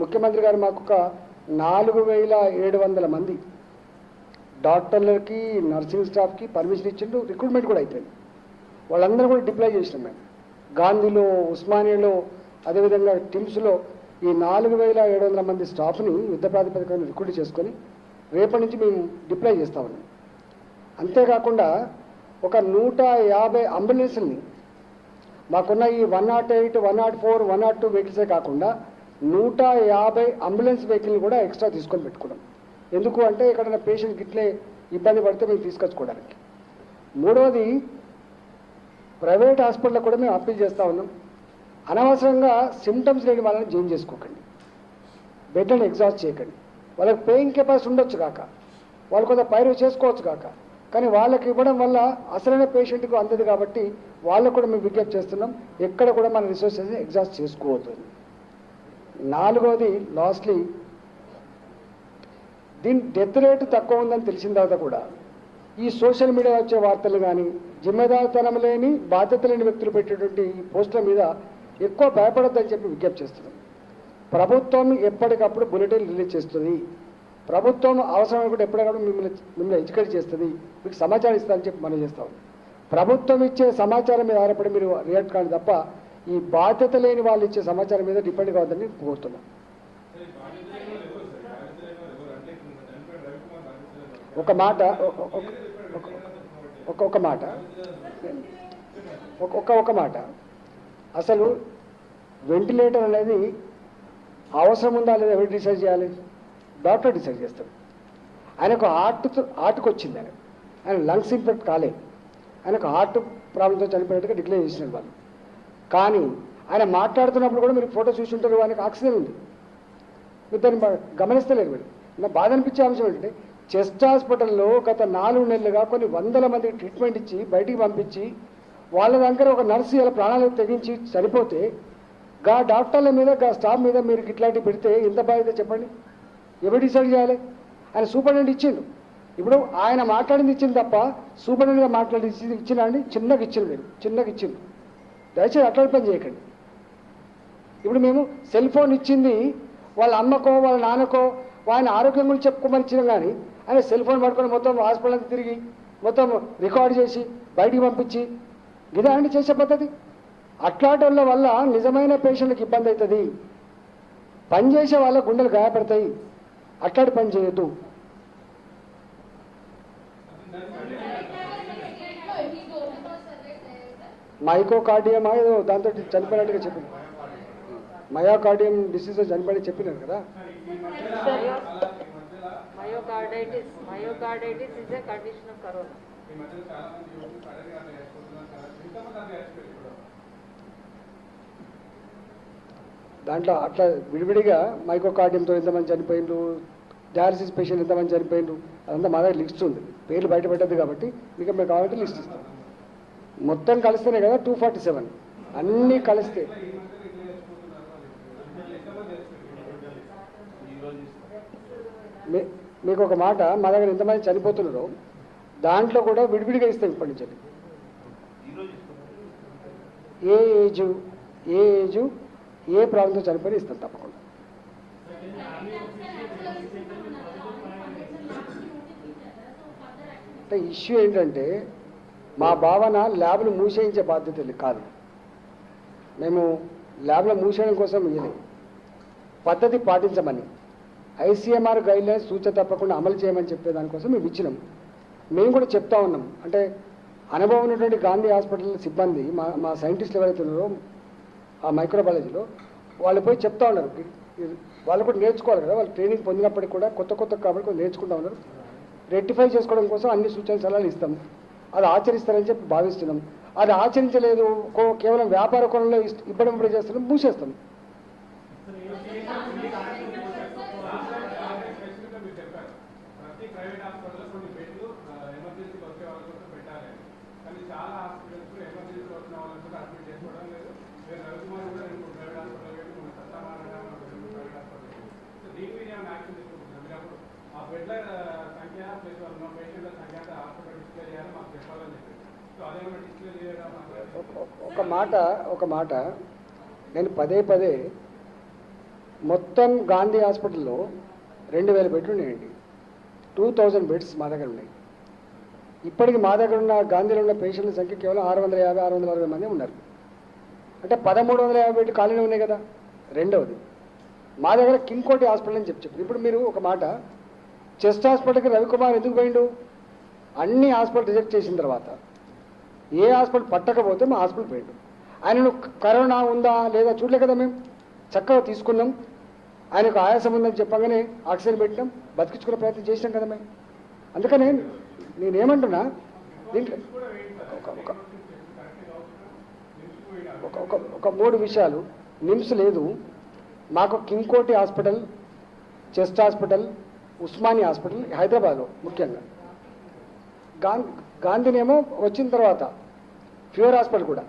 ముఖ్యమంత్రి గారు మాకు ఒక 4,700 మంది డాక్టర్లకి, నర్సింగ్ స్టాఫ్కి పర్మిషన్ ఇచ్చిండు. రిక్రూట్మెంట్ కూడా అయిపోయింది. వాళ్ళందరూ కూడా డిప్లాయ్ చేసినాం మేము. గాంధీలో, ఉస్మానియాలో, అదేవిధంగా టిమ్స్లో ఈ 4,700 మంది స్టాఫ్ని యుద్ధ ప్రాతిపదికన రిక్రూట్ చేసుకొని రేపటి నుంచి మేము డిప్లాయ్ చేస్తా ఉన్నాం. అంతేకాకుండా ఒక 150 అంబులెన్స్ని మాకున్న ఈ 108, 104, 102 వెహికల్సే కాకుండా 150 అంబులెన్స్ వెహికల్ని కూడా ఎక్స్ట్రా తీసుకొని పెట్టుకున్నాం. ఎందుకు అంటే ఎక్కడైనా పేషెంట్కి ఇట్లే ఇబ్బంది పడితే మేము తీసుకొచ్చుకోవడానికి. 3వది, ప్రైవేట్ హాస్పిటల్లో కూడా మేము అప్పీల్ చేస్తూ ఉన్నాం. అనవసరంగా సిమ్టమ్స్ లేని వాళ్ళని జాయిన్ చేసుకోకండి, బెడ్లను ఎగ్జాస్ట్ చేయకండి. వాళ్ళకి పేయింగ్ కెపాసిటీ ఉండొచ్చు కాక, వాళ్ళు కొంత పైరు చేసుకోవచ్చు కాక, కానీ వాళ్ళకి ఇవ్వడం వల్ల అసలైన పేషెంట్కు అందదు. కాబట్టి వాళ్ళకు కూడా మేము విజ్ఞప్తి చేస్తున్నాం, ఎక్కడ కూడా మన రిసోర్సెస్ని ఎగ్జాస్ట్ చేసుకోవద్దు. 4వది, లాస్ట్లీ, దీని డెత్ రేటు తక్కువ ఉందని తెలిసిన తర్వాత కూడా ఈ సోషల్ మీడియా వచ్చే వార్తలు కానీ, జిమ్మేదారితనం లేని, బాధ్యత లేని వ్యక్తులు పెట్టేటువంటి ఈ పోస్టుల మీద ఎక్కువ భయపడొద్దని చెప్పి విజ్ఞప్తి చేస్తున్నాం. ప్రభుత్వం ఎప్పటికప్పుడు బులెటిన్ రిలీజ్ చేస్తుంది. ప్రభుత్వం అవసరమైనప్పుడు ఎప్పటికప్పుడు మిమ్మల్ని ఎడ్యుకేట్ చేస్తుంది, మీకు సమాచారం ఇస్తుందని చెప్పి మనం చేస్తాం. ప్రభుత్వం ఇచ్చే సమాచారం మీద ఆధారపడి మీరు రియాక్ట్ కానీ తప్ప ఈ బాధ్యత లేని వాళ్ళు ఇచ్చే సమాచారం మీద డిపెండ్ కావద్దని కోరుతున్నాం. ఒక మాట అసలు వెంటిలేటర్ అనేది అవసరం ఉందా లేదా ఎవరు డిసైడ్ చేయాలి? డాక్టర్ డిసైడ్ చేస్తాడు. ఆయనకు హార్ట్కి వచ్చింది, ఆయన లంగ్స్ ఇన్ఫెక్ట్ కాలేదు, ఆయనకు హార్ట్ ప్రాబ్లంతో చనిపోయినట్టుగా డిక్లేర్ చేసినారు వాళ్ళు. కానీ ఆయన మాట్లాడుతున్నప్పుడు కూడా మీరు ఫోటో చూసి ఉంటారు, ఆయనకు ఆక్సిజన్ ఉంది. మీరు దాన్ని గమనిస్తలేరు. మీరు నా బాధ అనిపించే అంశం ఏంటంటే చెస్ట్ హాస్పిటల్లో గత 4 నెలలుగా కొన్ని వందల మందికి ట్రీట్మెంట్ ఇచ్చి బయటికి పంపించి వాళ్ళ దగ్గర ఒక నర్సు ఇలా ప్రాణాలు తెగించి చనిపోతే గా డాక్టర్ల మీద గా స్టాఫ్ మీద మీరు ఇట్లాంటివి పెడితే ఎంత బాధ్యత చెప్పండి? ఎవరు డిసైడ్ చేయాలి? ఆయన సూపరింటెండెంట్ ఇచ్చిండు. ఇప్పుడు ఆయన మాట్లాడింది ఇచ్చింది తప్ప సూపరింటెండెంట్గా మాట్లాడింది ఇచ్చినా అండి? చిన్నగా ఇచ్చిండు, మీరు చిన్నగా ఇచ్చిండు. దయచేసి అట్లాంటి పని చేయకండి. ఇప్పుడు మేము సెల్ ఫోన్ ఇచ్చింది వాళ్ళ అమ్మకో వాళ్ళ నాన్నకో ఆయన ఆరోగ్యం గురించి చెప్పుకోమని ఇచ్చినాం, కానీ ఆయన సెల్ ఫోన్ పట్టుకొని మొత్తం హాస్పిటల్ అంతా తిరిగి మొత్తం రికార్డ్ చేసి బయటికి పంపించి ఇదే అండి చేసే పద్ధతి. అట్లాంటి వాళ్ళ వల్ల నిజమైన పేషెంట్లకు ఇబ్బంది అవుతుంది, పనిచేసే వాళ్ళ గుండెలు గాయపడతాయి. అట్లాంటి పని చేయొద్దు. మైకోకార్డియమా ఏదో దాంతో చనిపోయినట్టుగా చెప్పింది. మయోకార్డియం డిసీజ్ చనిపోయి చెప్పినారు కదా. Myocarditis is a condition of corona. దాంట్లో అట్లా విడివిడిగా మైకోకార్డియంతో ఎంతమంది చనిపోయిండ్రు, డయాలసిస్ పేషెంట్ ఎంతమంది చనిపోయిండ్రు, అదంతా మా దగ్గర లిస్ట్ ఉంది. పేర్లు బయట పెట్టద్దు కాబట్టి మీకు మీరు కావాలంటే లిస్ట్ ఇస్తాం. మొత్తం కలిస్తేనే కదా 247 అన్నీ కలిస్తే. మీకు ఒక మాట, మా దగ్గర ఎంతమంది చనిపోతున్నారో దాంట్లో కూడా విడివిడిగా ఇస్తాం ఇప్పటి నుంచి. ఏ ఏజు ఏ ప్రాబ్లంతో చనిపోయి ఇస్తాం తప్పకుండా. అంటే ఇష్యూ ఏంటంటే మా భావన ల్యాబ్లు మూసేయించే బాధ్యత కాదు. మేము ల్యాబ్లో మూసేయడం కోసం ఇవ్వలేదు, పద్ధతి పాటించమని ఐసీఎంఆర్ గైడ్లైన్స్ సూచన తప్పకుండా అమలు చేయమని చెప్పే దానికోసం మేము ఇచ్చినాం. మేము కూడా చెప్తా ఉన్నాం. అంటే అనుభవం ఉన్నటువంటి గాంధీ హాస్పిటల్ సిబ్బంది మా సైంటిస్టులు ఎవరైతే ఉన్నారో ఆ మైక్రోబయాలజీలో వాళ్ళు పోయి చెప్తా ఉన్నారు. వాళ్ళు కూడా నేర్చుకోవాలి కదా, వాళ్ళు ట్రైనింగ్ పొందినప్పటికీ కూడా కొత్త కాబట్టి కూడా నేర్చుకుంటా ఉన్నారు. రెక్టిఫై చేసుకోవడం కోసం అన్ని సూచన సలహాలు ఇస్తాం. అది ఆచరిస్తారని చెప్పి భావిస్తున్నాం. అది ఆచరించలేదు, కేవలం వ్యాపార కోణంలో ఇబ్బడి చేస్తున్నాం, మూసేస్తాం. ఒక మాట నేను పదే మొత్తం గాంధీ హాస్పిటల్లో 2000 బెడ్లు ఉన్నాయండి. 2000 బెడ్స్ మా దగ్గర ఉన్నాయి. ఇప్పటికి మా దగ్గర ఉన్న గాంధీలో ఉన్న పేషెంట్ల సంఖ్య కేవలం 650-660 మంది ఉన్నారు. అంటే 1350 బెడ్లు ఖాళీనే ఉన్నాయి కదా. రెండవది మా దగ్గర కింగ్కోటి హాస్పిటల్ అని చెప్పారు. ఇప్పుడు మీరు ఒక మాట, చెస్ట్ హాస్పిటల్కి రవికుమార్ ఎందుకు పోయిండు? అన్ని హాస్పిటల్ రిజెక్ట్ చేసిన తర్వాత ఏ హాస్పిటల్ పట్టకపోతే మా హాస్పిటల్ పోయిండు. ఆయనను కరోనా ఉందా లేదా చూడలే కదా, మేము చక్కగా తీసుకున్నాం. ఆయనకు ఆయాసం ఉందని చెప్పగానే ఆక్సిజన్ పెట్టినాం, బతికించుకునే ప్రయత్నం చేసినాం కదా మేము. అందుకనే నేనేమంటున్నా, దీంట్లో ఒక 3 విషయాలు. నిమ్స్ లేదు మాకు, Kingkoti hospital, chest hospital, Osmania hospital హైదరాబాద్లో ముఖ్యంగా. గాంధీనేమో వచ్చిన తర్వాత ఫీవర్ హాస్పిటల్ కూడా.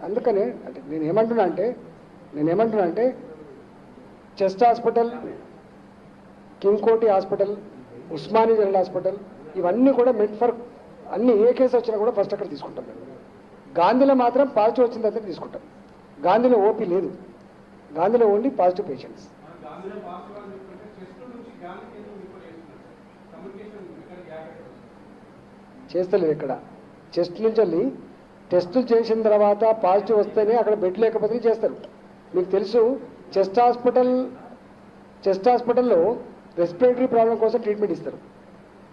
అందుకనే అంటే నేనేమంటున్నా అంటే chest hospital, Kingkoti hospital, Osmania general hospital ఇవన్నీ కూడా మెడ్ ఫర్ అన్ని ఏ కేసు వచ్చినా కూడా ఫస్ట్ అక్కడ తీసుకుంటాం మేము. గాంధీలో మాత్రం పాజిటివ్ వచ్చిన దగ్గర తీసుకుంటాం. గాంధీలో ఓపీ లేదు, గాంధీలో ఓన్లీ పాజిటివ్ పేషెంట్స్. చేస్తలేదు ఇక్కడ. చెస్ట్ నుంచి వెళ్ళి టెస్టులు చేసిన తర్వాత పాజిటివ్ వస్తేనే అక్కడ బెడ్ లేకపోతే చేస్తారు. మీకు తెలుసు, చెస్ట్ హాస్పిటల్లో రెస్పిరేటరీ ప్రాబ్లం కోసం ట్రీట్మెంట్ ఇస్తారు.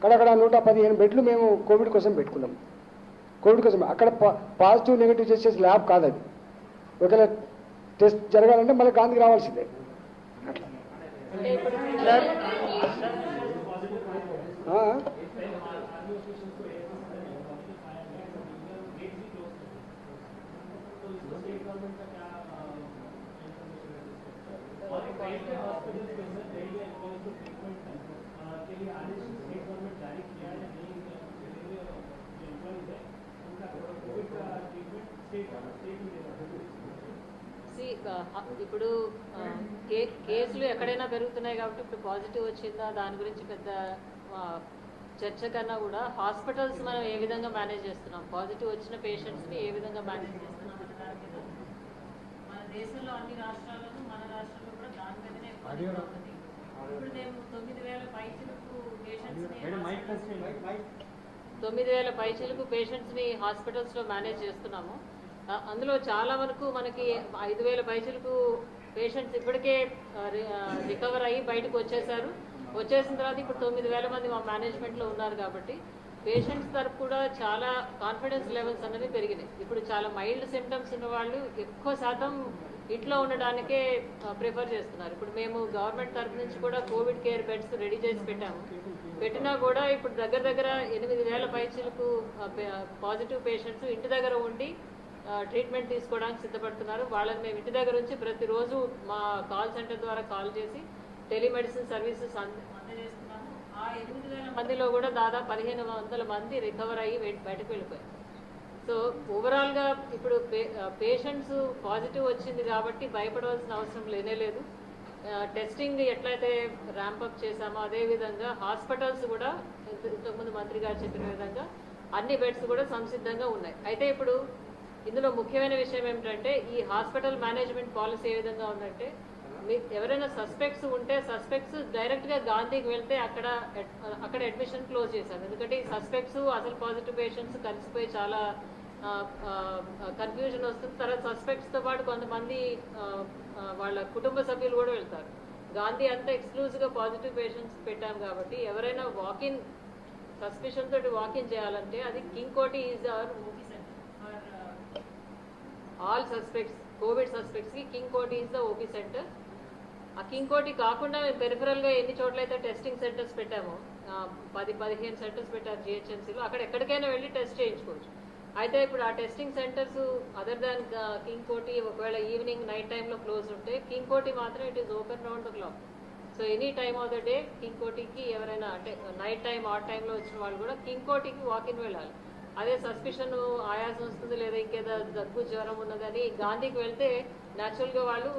అక్కడ 115 బెడ్లు మేము కోవిడ్ కోసం పెట్టుకున్నాం. కోవిడ్ కోసం అక్కడ పాజిటివ్ నెగిటివ్ చేసే ల్యాబ్ కాదు అది. ఒకవేళ టెస్ట్ జరగాలంటే మళ్ళీ గాంధీకి రావాల్సిందే. అట్లా ఇప్పుడు కేసులు ఎక్కడైనా పెరుగుతున్నాయి కాబట్టి ఇప్పుడు పాజిటివ్ వచ్చిందా దాని గురించి పెద్ద చర్చ కన్నా కూడా హాస్పిటల్స్ మనం ఏ విధంగా మేనేజ్ చేస్తున్నాం, పాజిటివ్ వచ్చిన పేషెంట్స్ని ఏ విధంగా మేనేజ్ చేస్తున్నాం అనే దాని మీద మన దేశంలో అన్ని రాష్ట్రాలను మన రాష్ట్రంలో కూడా దాని మీదనే ఎక్కువ ఉంది. ఇప్పుడు మేము 9,000 పైచిలకు పేషెంట్స్ని హాస్పిటల్స్లో మేనేజ్ చేస్తున్నాము. అందులో చాలా వరకు మనకి 5,000 పైచిలకు పేషెంట్స్ ఇప్పటికే రికవర్ అయ్యి బయటకు వచ్చేసారు. వచ్చేసిన తర్వాత ఇప్పుడు 9,000 మంది మా మేనేజ్మెంట్లో ఉన్నారు కాబట్టి పేషెంట్స్ తరపు కూడా చాలా కాన్ఫిడెన్స్ లెవెల్స్ అనేవి పెరిగినాయి. ఇప్పుడు చాలా మైల్డ్ సిమ్టమ్స్ ఉన్న వాళ్ళు ఎక్కువ శాతం ఇంట్లో ఉండడానికే ప్రిఫర్ చేస్తున్నారు. ఇప్పుడు మేము గవర్నమెంట్ తరపు నుంచి కూడా కోవిడ్ కేర్ బెడ్స్ రెడీ చేసి పెట్టినా కూడా ఇప్పుడు దగ్గర 8,000 పైచిలకు పాజిటివ్ పేషెంట్స్ ఇంటి దగ్గర ఉండి ట్రీట్మెంట్ తీసుకోవడానికి సిద్ధపడుతున్నారు. వాళ్ళని మేము ఇంటి దగ్గర నుంచి ప్రతిరోజు మా కాల్ సెంటర్ ద్వారా కాల్ చేసి టెలిమెడిసిన్ సర్వీసెస్ అందజేస్తున్నాము. ఆ 8,000 మందిలో కూడా దాదాపు 1,500 మంది రికవర్ అయ్యి బయటకు వెళ్ళిపోయారు. సో ఓవరాల్గా ఇప్పుడు పేషెంట్స్ పాజిటివ్ వచ్చింది కాబట్టి భయపడవలసిన అవసరం లేదు. టెస్టింగ్ ఎట్లయితే ర్యాంపప్ చేశామో అదేవిధంగా హాస్పిటల్స్ కూడా ఇంతకుముందు మంత్రి గారు చెప్పిన విధంగా అన్ని బెడ్స్ కూడా సంసిద్ధంగా ఉన్నాయి. అయితే ఇప్పుడు ఇందులో ముఖ్యమైన విషయం ఏమిటంటే ఈ హాస్పిటల్ మేనేజ్మెంట్ పాలసీ ఏ విధంగా ఉందంటే ఎవరైనా సస్పెక్ట్స్ ఉంటే సస్పెక్ట్స్ డైరెక్ట్గా గాంధీకి వెళ్తే అక్కడ అడ్మిషన్ క్లోజ్ చేశారు. ఎందుకంటే ఈ సస్పెక్ట్స్ అసలు పాజిటివ్ పేషెంట్స్ కలిసిపోయి చాలా కన్ఫ్యూజన్ వస్తుంది. తర్వాత సస్పెక్ట్స్తో పాటు కొంతమంది వాళ్ళ కుటుంబ సభ్యులు కూడా వెళ్తారు. గాంధీ అంతా ఎక్స్క్లూజివ్గా పాజిటివ్ పేషెంట్స్ పెట్టాం కాబట్టి ఎవరైనా వాకిన్ సస్పిషన్ తోటి వాకిన్ చేయాలంటే అది king Koti is our OP center for all suspects. Covid సస్పెక్ట్స్కి king Koti is the OP center. ఆ కింగ్ కోటి కాకుండా మేము పెరిఫరల్గా ఎన్ని చోట్లయితే టెస్టింగ్ సెంటర్స్ పెట్టామో 10-15 సెంటర్స్ పెట్టారు జిహెచ్ఎంసీలో, అక్కడ ఎక్కడికైనా వెళ్ళి టెస్ట్ చేయించుకోవచ్చు. అయితే ఇప్పుడు ఆ testing centres other than king కోటి ఒకవేళ ఈవినింగ్ నైట్ టైంలో క్లోజ్ ఉంటే కింగ్ కోటి మాత్రం it is open round the clock. So any time of the day king కోటికి ఎవరైనా అంటే నైట్ టైం ఆ టైంలో వచ్చిన వాళ్ళు కూడా కింగ్ కోటికి వాకిన్ వెళ్ళాలి. అదే సస్పిషన్ ఆయాసం వస్తుంది లేదా ఇంకేదో దగ్గు జ్వరం ఉన్నదని గాంధీకి వెళ్తే న్యాచురల్గా వాళ్ళు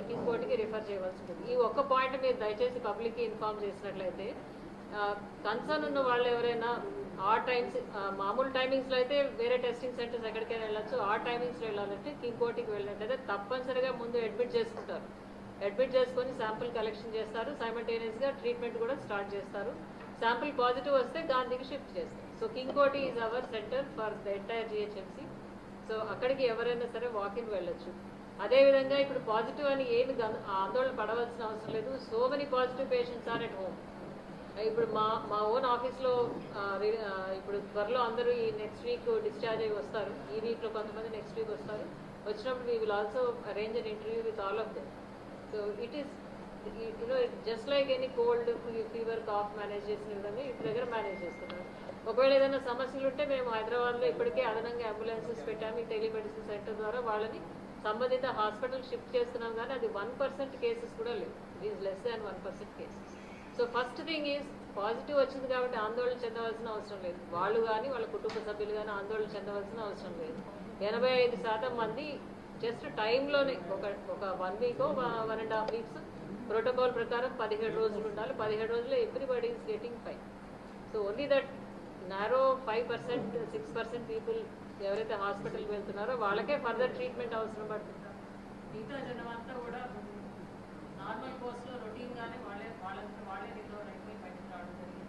కింగ్ కోటికి రిఫర్ చేయవలసి ఉంటుంది. ఈ ఒక్క పాయింట్ మీరు దయచేసి పబ్లిక్కి ఇన్ఫార్మ్ చేసినట్లయితే కన్సర్న్ ఉన్న వాళ్ళు ఎవరైనా ఆ టైమ్స్ మామూలు టైమింగ్స్లో అయితే వేరే టెస్టింగ్ సెంటర్స్ ఎక్కడికైనా వెళ్ళచ్చు. ఆ టైమింగ్స్లో వెళ్ళాలంటే కింగ్ కోటికి వెళ్ళినట్టయితే తప్పనిసరిగా ముందు అడ్మిట్ చేసుకుంటారు. అడ్మిట్ చేసుకొని శాంపుల్ కలెక్షన్ చేస్తారు. సైమల్టేనియస్గా ట్రీట్మెంట్ కూడా స్టార్ట్ చేస్తారు. శాంపుల్ పాజిటివ్ వస్తే గాంధీకి షిఫ్ట్ చేస్తారు. So king Koti is hour centre for the entire GHMC. So అక్కడికి ఎవరైనా సరే వాకిన్ వెళ్ళొచ్చు. అదేవిధంగా ఇప్పుడు పాజిటివ్ అని ఏమి ఆందోళన పడవలసిన అవసరం లేదు. So many positive patients are at home. ఇప్పుడు మా ఓన్ ఆఫీస్లో ఇప్పుడు త్వరలో అందరూ ఈ నెక్స్ట్ వీక్ డిశ్చార్జ్ అయ్యి వస్తారు. ఈ వీక్లో కొంతమంది నెక్స్ట్ వీక్ వస్తారు. వచ్చినప్పుడు we will also arrange an interview with all of them. So it is just like any cold fever cough manage చేసిన విధంగా ఇంటి దగ్గర మేనేజ్ చేస్తున్నారు. ఒకవేళ ఏదైనా సమస్యలు ఉంటే మేము హైదరాబాద్లో ఇప్పటికే అదనంగా అంబులెన్సెస్ పెట్టాము. ఈ టెలిమెడిసిన్ సెంటర్ ద్వారా వాళ్ళని సంబంధిత హాస్పిటల్ షిఫ్ట్ చేస్తున్నాం. కానీ అది 1% కేసెస్ కూడా లేవు. It is less than 1% cases. So first thing is positive వచ్చింది కాబట్టి ఆందోళన చెందవలసిన అవసరం లేదు. వాళ్ళు కానీ వాళ్ళ కుటుంబ సభ్యులు కానీ ఆందోళన చెందవలసిన అవసరం లేదు. 85% మంది జస్ట్ టైంలోనే ఒక 1 వీక్ 1.5 వీక్స్ ప్రోటోకాల్ ప్రకారం 17 రోజులు ఉండాలి. 17 రోజుల్లో everybody is getting fine. So only that narrow 5%, 6% people ఎవరైతే హాస్పిటల్కి వెళ్తున్నారో వాళ్ళకే ఫర్దర్ ట్రీట్మెంట్ అవసరం పడుతుంది. మిగతా జనం అంతా కూడా నార్మల్ కోర్స్లో రొటీన్గానే వాళ్ళే రికవర్ అయిపోయి బయటకు రావడం జరిగింది.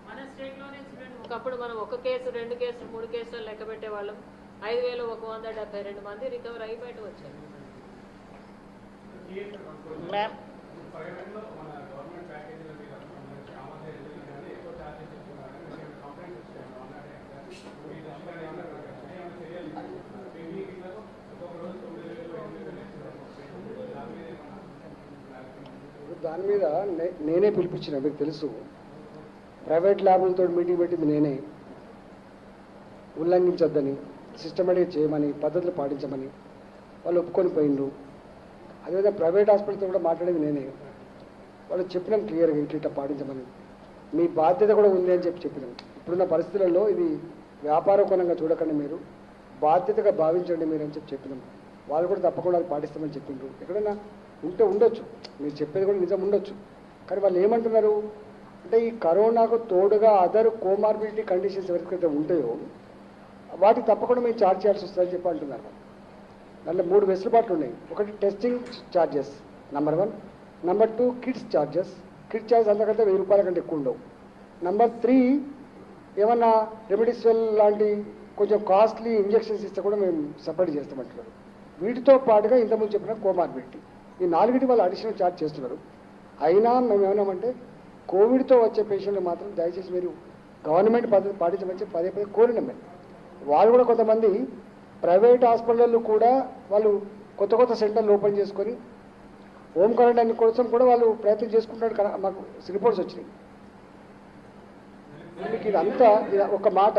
మన స్టేట్లోనే చూడండి, ఒకప్పుడు మనం 1 కేసు 2 కేసులు 3 కేసులు లెక్క పెట్టేవాళ్ళం. 5,172 మంది రికవర్ అయ్యి బయటకు వచ్చారు. మ్యామ్ దాని మీద నేనే పిలిపించిన, మీకు తెలుసు. ప్రైవేట్ ల్యాబులతో మీటింగ్ పెట్టింది నేనే. ఉల్లంఘించొద్దని, సిస్టమేటిక్గా చేయమని, పద్ధతులు పాటించమని. వాళ్ళు ఒప్పుకొని పోయిండ్రు. అదేవిధంగా ప్రైవేట్ హాస్పిటల్తో కూడా మాట్లాడేది నేనే. వాళ్ళు చెప్పినాం క్లియర్గా ఇట్లా పాటించమని, మీ బాధ్యత కూడా ఉంది అని చెప్పినాం. ఇప్పుడున్న పరిస్థితులలో ఇది వ్యాపార కోణంగా చూడకండి, మీరు బాధ్యతగా భావించండి మీరు అని చెప్పినాం. వాళ్ళు కూడా తప్పకుండా అది పాటిస్తామని చెప్పిండ్రు. ఎక్కడైనా ఉంటే ఉండొచ్చు, మీరు చెప్పేది కూడా నిజం ఉండొచ్చు. కానీ వాళ్ళు ఏమంటున్నారు అంటే ఈ కరోనాకు తోడుగా అదర్ కోమార్బిడిటీ కండిషన్స్ ఎవరికైతే ఉంటాయో వాటికి తప్పకుండా మేము ఛార్జ్ చేయాల్సి వస్తుందని చెప్పి అంటున్నారు. దాంట్లో 3 వెసులుబాట్లు ఉన్నాయి. ఒకటి testing charges number 1, number 2 kits charges. Kit charge అంతకంటే 1000 రూపాయల కంటే ఎక్కువ ఉండవు. నంబర్ 3 ఏమన్నా రెమెడిసివల్ లాంటి కొంచెం కాస్ట్లీ ఇంజెక్షన్స్ ఇస్తే కూడా మేము సపరేట్ చేస్తామంటున్నారు. వీటితో పాటుగా ఇంతకుముందు చెప్పిన కోమార్బిడిటీ, ఈ 4టి వాళ్ళు అడిషనల్ ఛార్జ్ చేస్తున్నారు. అయినా మేము ఏమన్నామంటే కోవిడ్తో వచ్చే పేషెంట్లు మాత్రం దయచేసి మీరు గవర్నమెంట్ పద్ధతి పాటించమని చెప్పి పదే కోరినాం మేము. వాళ్ళు కూడా కొంతమంది ప్రైవేట్ హాస్పిటళ్ళు కూడా వాళ్ళు కొత్త సెంటర్లు ఓపెన్ చేసుకొని హోమ్ క్వారంటైన్ కోసం కూడా వాళ్ళు ప్రయత్నం చేసుకుంటారు. మాకు రిపోర్ట్స్ వచ్చినాయి. మీకు ఇదంతా ఒక మాట,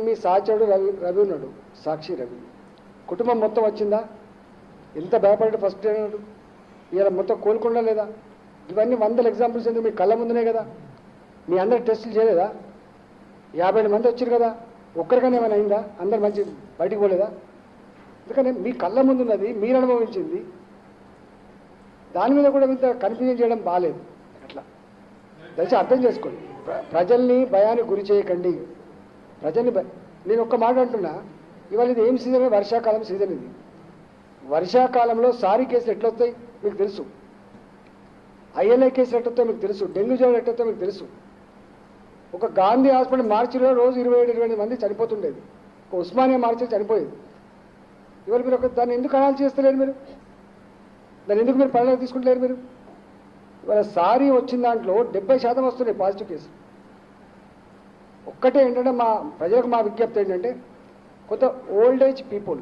మీ సహచరుడు రవి ఉన్నాడు, సాక్షి రవి, కుటుంబం మొత్తం వచ్చిందా? ఎంత భయపడ్డాడు ఫస్ట్ అన్నాడు, ఇలా మొత్తం కోలుకుండా లేదా? ఇవన్నీ 100 ఎగ్జాంపుల్స్ ఎందుకు మీ కళ్ళ ముందునే కదా. మీ అందరు టెస్టులు చేయలేదా? 50 మంది వచ్చారు కదా, ఒక్కరికైనా ఏమైనా అయిందా? అందరు మంచి బయటికి పోలేదా? ఎందుకని మీ కళ్ళ ముందున్నది, మీరు అనుభవించింది, దాని మీద కూడా ఇంత కన్ఫ్యూజన్ చేయడం బాగాలేదు. అట్లా దయచేసి అర్థం చేసుకోండి. ప్రజల్ని భయానికి గురి చేయకండి. ప్రజల్ని నేను ఒక్క మాట అంటున్నా, ఇవాళ ఇది ఏం సీజన్? వర్షాకాలం సీజన్. ఇది వర్షాకాలంలో సారీ కేసులు ఎట్లొస్తాయి మీకు తెలుసు, ఐఎల్ఐ కేసులు ఎట్లొస్తాయో మీకు తెలుసు, డెంగ్యూ జ్వరం ఎట్లొస్తాయో మీకు తెలుసు. ఒక గాంధీ హాస్పిటల్ మార్చిలో రోజు 27-28 మంది చనిపోతుండేది. ఒక ఉస్మానియా మార్చిలో చనిపోయేది. ఇవాళ మీరు దాన్ని ఎందుకు అనాలి చేస్తలేరు? మీరు దాన్ని ఎందుకు మీరు పరిణామం తీసుకుంటలేరు? మీరు ఇవాళ సారీ వచ్చిన దాంట్లో 70% వస్తున్నాయి పాజిటివ్ కేసు. ఒక్కటే ఏంటంటే మా ప్రజలకు మా విజ్ఞప్తి ఏంటంటే కొంత old age people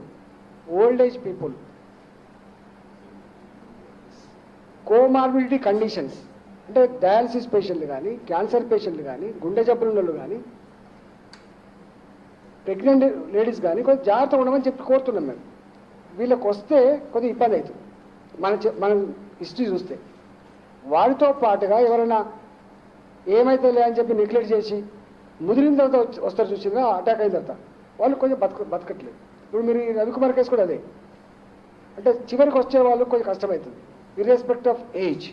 comorbidity conditions అంటే డయాలసిస్ పేషెంట్లు కానీ, క్యాన్సర్ పేషెంట్లు కానీ, గుండె జబ్బులు ఉన్న వాళ్ళు కానీ, ప్రెగ్నెంట్ లేడీస్ కానీ కొంచెం జాగ్రత్తగా ఉండమని చెప్పి కోరుతున్నాం మేము. వీళ్ళకి వస్తే కొద్దిగా ఇబ్బంది అవుతుంది మనం హిస్టరీ చూస్తే. వారితో పాటుగా ఎవరైనా ఏమైతే లే అని చెప్పి నెగ్లెక్ట్ చేసి ముదిరిన తర్వాత వస్తారు చూసిందా, అటాక్ అయిన తర్వాత వాళ్ళు కొంచెం బతకట్లేదు. ఇప్పుడు మీరు ఈ రవికుమార్ కేసు కూడా అదే. అంటే చివరికి వచ్చే వాళ్ళు కొంచెం కష్టమవుతుంది. ఇర్రెస్పెక్ట్ ఆఫ్ ఏజ్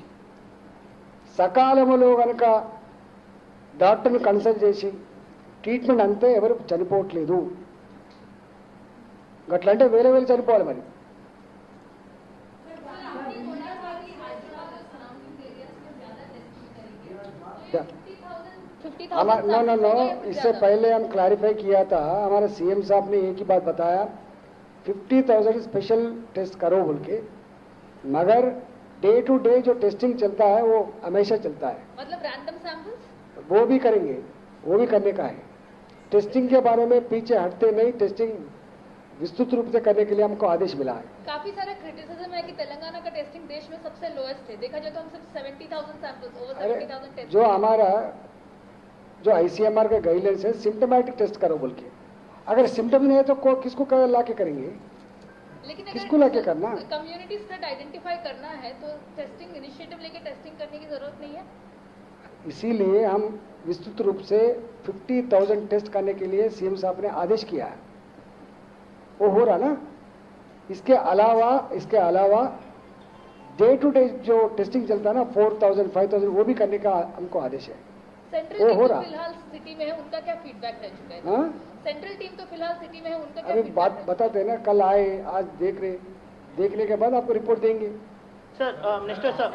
సకాలంలో కనుక డాక్టర్ని కన్సల్ట్ చేసి ట్రీట్మెంట్ అంతే ఎవరు చనిపోవట్లేదు. అట్లంటే వేరే చనిపోవాలి మరి. नो, इससे पहले हम क्लैरिफाई किया था, हमारे सीएम साहब ने एक ही बात बताया 50,000 स्पेशल टेस्ट करो बोल के, मगर डे टू डे जो टेस्टिंग चलता है वो हमेशा चलता है. मतलब रैंडम सैंपल्स वो भी करेंगे, वो भी करने का है. टेस्टिंग के बारे में पीछे हटते नहीं, टेस्टिंग विस्तृत रूप से करने के लिए हमको आदेश मिला है. काफी सारा क्रिटिसिज्म है कि तेलंगाना का टेस्टिंग देश में सबसे लोएस्ट है. देखा जाए तो हम सिर्फ 70,000 सैंपल्स, ओवर 70,000 टेस्ट. जो हमारा जो ICMR के गाइडलाइंस है सिम्टोमेटिक टेस्ट करो बोल के, अगर सिम्टम नहीं है तो किसको ला के करेंगे? लेकिन किसको ला के करना? कम्युनिटी स्प्रेड आइडेंटिफाई करना है तो टेस्टिंग इनिशिएटिव लेके टेस्टिंग करने की जरूरत नहीं है. इसीलिए हम विस्तृत रूप से 50,000 टेस्ट करने के लिए सीएम साहब ने आदेश किया है. वो हो रहा ना. इसके अलावा डे टू डे जो टेस्टिंग चलता है ना 4,000 5,000 वो भी करने का हमको आदेश है. सेंट्रल वो टीम हो तो रहा. फिलहाल सिटी में है, उनका क्या फीडबैक रह चुका है? हाँ? सेंट्रल टीम तो फिलहाल सिटी में है, उनका क्या अभी feedback बात है? बताते हैं ना, कल आए, आज देखने के बाद आपको रिपोर्ट देंगे. Sir, Minister sir.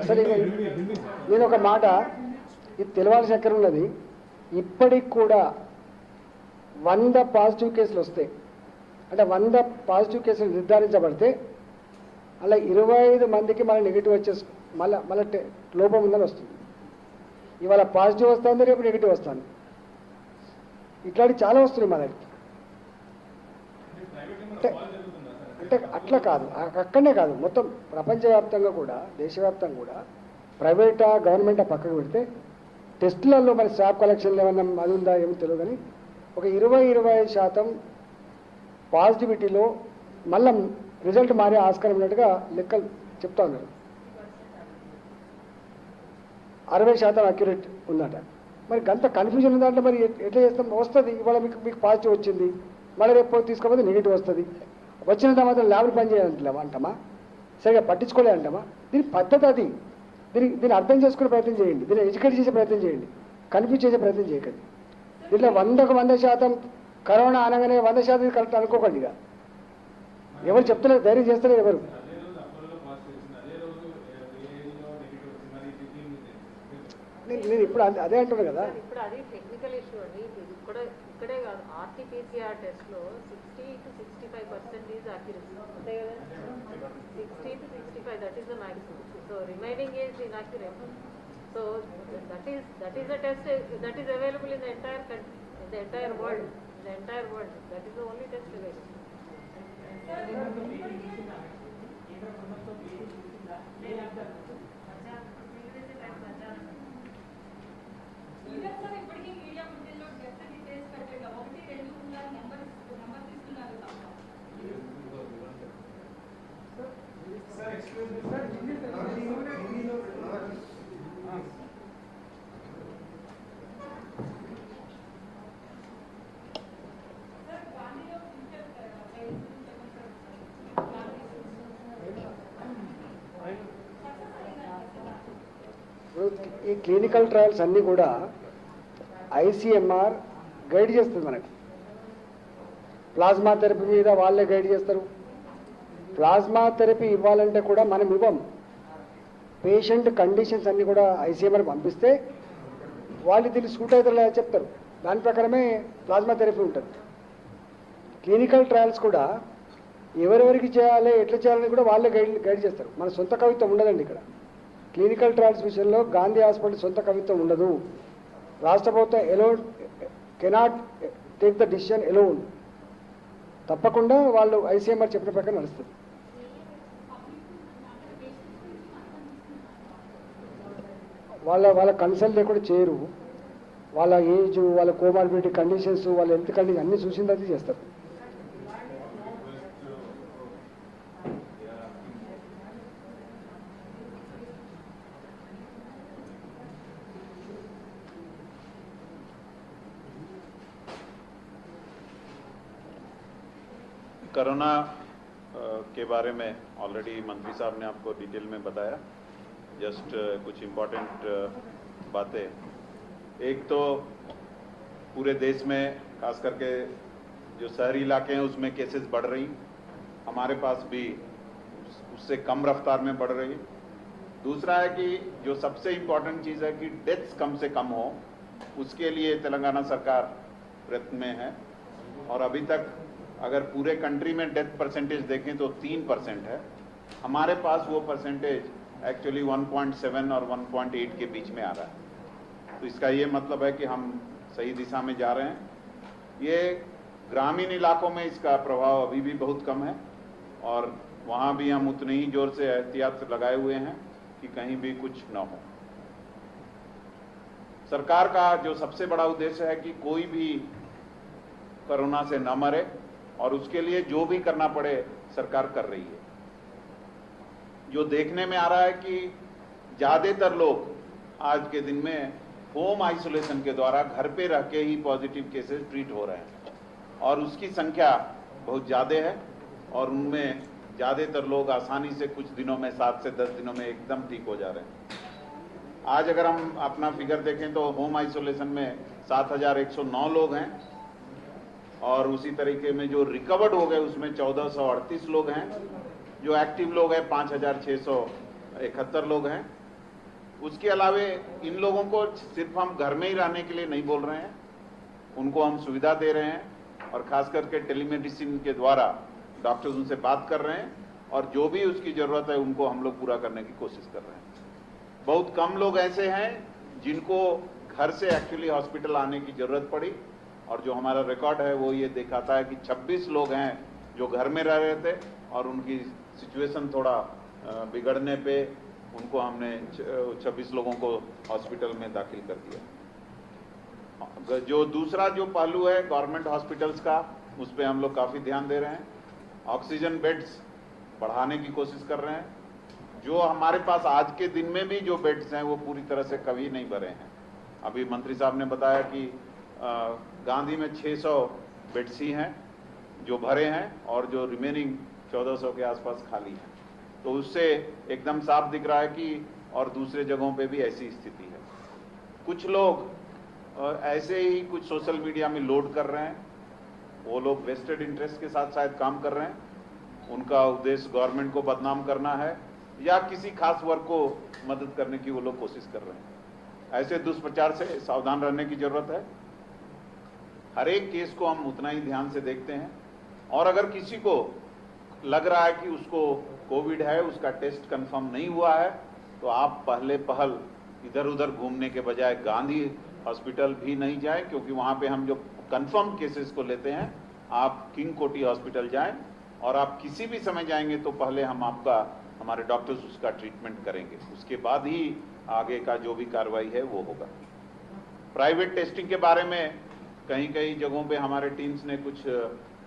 సరే నేను ఒక మాట ఇది తెలవాల్సిన ఎక్కడ ఉన్నది. ఇప్పటికి కూడా 100 పాజిటివ్ కేసులు వస్తాయి అంటే 100 పాజిటివ్ కేసులు నిర్ధారించబడితే అలా 25 మందికి మళ్ళీ నెగిటివ్ వచ్చేసి మళ్ళీ లోపం ఉందని వస్తుంది. ఇవాళ పాజిటివ్ వస్తుంది, రేపు నెగిటివ్ వస్తుంది. ఇట్లాంటి చాలా వస్తున్నాయి మా దగ్గరికి. అంటే అట్లా కాదు, అక్కడనే కాదు, మొత్తం ప్రపంచవ్యాప్తంగా కూడా దేశవ్యాప్తంగా కూడా ప్రైవేటా గవర్నమెంటా పక్కకు పెడితే టెస్టులలో మరి స్టాఫ్ కలెక్షన్లు ఏమన్నా అది ఉందా ఏమో తెలియదు కానీ ఒక 20-25% పాజిటివిటీలో మళ్ళీ రిజల్ట్ మారే ఆస్కారం ఉన్నట్టుగా లెక్కలు చెప్తా ఉన్నారు. 60% అక్యురేట్ ఉందట. మరి గంత కన్ఫ్యూజన్ ఉందంటే మరి ఎట్లా చేస్తాం? వస్తుంది ఇవాళ మీకు పాజిటివ్ వచ్చింది, మళ్ళీ రేపు తీసుకోకపోతే నెగిటివ్ వస్తుంది. వచ్చినంత మాత్రం ల్యాబ్లు పని చేయాలంటే అంటామా? సరిగా పట్టించుకోలే అంటామా? దీని పద్ధతి అది. దీన్ని అర్థం చేసుకునే ప్రయత్నం చేయండి, దీన్ని ఎడ్యుకేట్ చేసే ప్రయత్నం చేయండి, కన్ఫ్యూజ్ చేసే ప్రయత్నం చేయకండి. దీంట్లో 100% కరోనా అనగానే 100% కరెక్ట్ అనుకోకండి. ఇక ఎవరు చెప్తలేరు, ధైర్యం చేస్తలేరు ఎవరు. నేను ఇప్పుడు అదే అంటున్నాను కదా. ఇప్పుడు అది టెక్నికల్ ఇష్యూ అండి. ఇక్కడే కాదు, ఆర్టీపీసీఆర్ టెస్ట్ లో 60 to 65% ఈజ్ అక్యురసీ, అంతే కదా? 60 to 65, that is the maximum. So remaining is inaccurate. So that is a test that is available in the entire country, in the entire world. That is the only test available. ఈ clinical trials అన్నీ కూడా ICMR guide చేస్తుంది మనకి. Plasma therapy మీద వాళ్ళే guide చేస్తారు. Plasma therapy ఇవ్వాలంటే కూడా మనం ఇవ్వం. పేషెంట్ కండిషన్స్ అన్నీ కూడా ఐసీఎంఆర్ పంపిస్తే వాళ్ళు దీన్ని సూట్ అవుతారా చెప్తారు. దాని ప్రకారమే ప్లాస్మా థెరపీ ఉంటుంది. క్లినికల్ ట్రయల్స్ కూడా ఎవరెవరికి చేయాలి, ఎట్లా చేయాలని కూడా వాళ్ళే గైడ్ చేస్తారు. మన సొంత కవిత్వం ఉండదండి ఇక్కడ. క్లినికల్ ట్రయల్స్ విషయంలో గాంధీ హాస్పిటల్ సొంత కవిత్వం ఉండదు. రాష్ట్ర ప్రభుత్వం alone cannot take the decision alone. తప్పకుండా వాళ్ళు ఐసీఎంఆర్ చెప్పిన ప్రకారం నడుస్తుంది. వాళ్ళ కన్సల్ట్ లేకుండా చేయరు. వాళ్ళ ఏజ్, వాళ్ళ కోమార్బిడిటీ కండిషన్స్, వాళ్ళ హెల్త్ కండిషన్ అన్నీ చూసిన అది చేస్తారు. कोरोना के बारे में ऑलरेडी मंत्री साहब ने आपको डिटेल में बताया. जस्ट कुछ इम्पोर्टेंट बातें. एक तो पूरे देश में खास करके जो शहरी इलाके हैं उसमें केसेस बढ़ रही, हमारे पास भी उससे कम रफ्तार में बढ़ रही. दूसरा है कि जो सबसे इम्पोर्टेंट चीज़ है कि डेथ्स कम से कम हो, उसके लिए तेलंगाना सरकार प्रयत्न में है. और अभी तक अगर पूरे कंट्री में डेथ परसेंटेज देखें तो 3% है. हमारे पास वो परसेंटेज एक्चुअली 1.7 और 1.8 के बीच में आ रहा है. तो इसका ये मतलब है कि हम सही दिशा में जा रहे हैं. ये ग्रामीण इलाकों में इसका प्रभाव अभी भी बहुत कम है और वहाँ भी हम उतने ही जोर से एहतियात लगाए हुए हैं कि कहीं भी कुछ न हो. सरकार का जो सबसे बड़ा उद्देश्य है कि कोई भी कोरोना से न मरे और उसके लिए जो भी करना पड़े सरकार कर रही है. जो देखने में आ रहा है कि ज़्यादातर लोग आज के दिन में होम आइसोलेशन के द्वारा घर पे रह के ही पॉजिटिव केसेस ट्रीट हो रहे हैं और उसकी संख्या बहुत ज़्यादा है और उनमें ज़्यादातर लोग आसानी से कुछ दिनों में 7 से 10 दिनों में एकदम ठीक हो जा रहे हैं. आज अगर हम अपना फिगर देखें तो होम आइसोलेशन में 7109 लोग हैं और उसी तरीके में जो रिकवर्ड हो गए उसमें 1438 लोग हैं. जो एक्टिव लोग हैं 5671 लोग हैं. उसके अलावे इन लोगों को सिर्फ हम घर में ही रहने के लिए नहीं बोल रहे हैं, उनको हम सुविधा दे रहे हैं और खास करके टेलीमेडिसिन के द्वारा डॉक्टर्स उनसे बात कर रहे हैं और जो भी उसकी ज़रूरत है उनको हम लोग पूरा करने की कोशिश कर रहे हैं. बहुत कम लोग ऐसे हैं जिनको घर से एक्चुअली हॉस्पिटल आने की ज़रूरत पड़ी और जो हमारा रिकॉर्ड है वो ये दिखाता है कि 26 लोग हैं जो घर में रह रहे थे और उनकी सिचुएशन थोड़ा बिगड़ने पे उनको हमने 26 लोगों को हॉस्पिटल में दाखिल कर दिया। जो दूसरा जो पहलू है गवर्नमेंट हॉस्पिटल्स का, उस पर हम लोग काफ़ी ध्यान दे रहे हैं। ऑक्सीजन बेड्स बढ़ाने की कोशिश कर रहे हैं। जो हमारे पास आज के दिन में भी जो बेड्स हैं वो पूरी तरह से कभी नहीं भरे हैं। अभी मंत्री साहब ने बताया कि गांधी में 600 बेड्स ही हैं जो भरे हैं और जो रिमेनिंग 1400 के आसपास खाली हैं। तो उससे एकदम साफ दिख रहा है कि और दूसरे जगहों पे भी ऐसी स्थिति है। कुछ लोग ऐसे ही कुछ सोशल मीडिया में लोड कर रहे हैं, वो लोग वेस्टेड इंटरेस्ट के साथ शायद काम कर रहे हैं। उनका उद्देश्य गवर्नमेंट को बदनाम करना है या किसी खास वर्ग को मदद करने की वो लोग कोशिश कर रहे हैं। ऐसे दुष्प्रचार से सावधान रहने की जरूरत है। हर एक केस को हम उतना ही ध्यान से देखते हैं और अगर किसी को लग रहा है कि उसको कोविड है, उसका टेस्ट कंफर्म नहीं हुआ है, तो आप पहल इधर उधर घूमने के बजाय गांधी हॉस्पिटल भी नहीं जाएं, क्योंकि वहां पे हम जो कंफर्म केसेस को लेते हैं। आप किंग कोटी हॉस्पिटल जाएं और आप किसी भी समय जाएंगे तो पहले हमारे डॉक्टर्स उसका ट्रीटमेंट करेंगे, उसके बाद ही आगे का जो भी कार्रवाई है वो होगा। प्राइवेट टेस्टिंग के बारे में कई जगहों पे हमारे टीम्स ने कुछ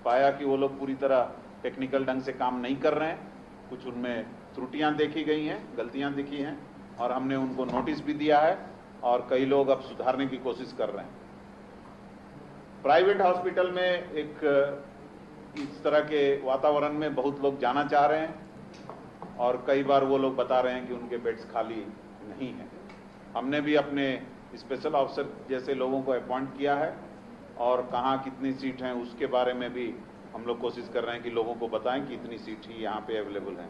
पाया कि वो लोग पूरी तरह टेक्निकल ढंग से काम नहीं कर रहे हैं। कुछ उनमें त्रुटियां देखी गई हैं, गलतियां दिखी हैं और हमने उनको नोटिस भी दिया है और कई लोग अब सुधारने की कोशिश कर रहे हैं। प्राइवेट हॉस्पिटल में एक इस तरह के वातावरण में बहुत लोग जाना चाह रहे हैं और कई बार वो लोग बता रहे हैं कि उनके बेड्स खाली नहीं हैं। हमने भी अपने स्पेशल ऑफिसर जैसे लोगों को अपॉइंट किया है और कहाँ कितनी सीट हैं उसके बारे में भी हम लोग कोशिश कर रहे हैं कि लोगों को बताएं कि इतनी सीट ही यहाँ पे अवेलेबल हैं।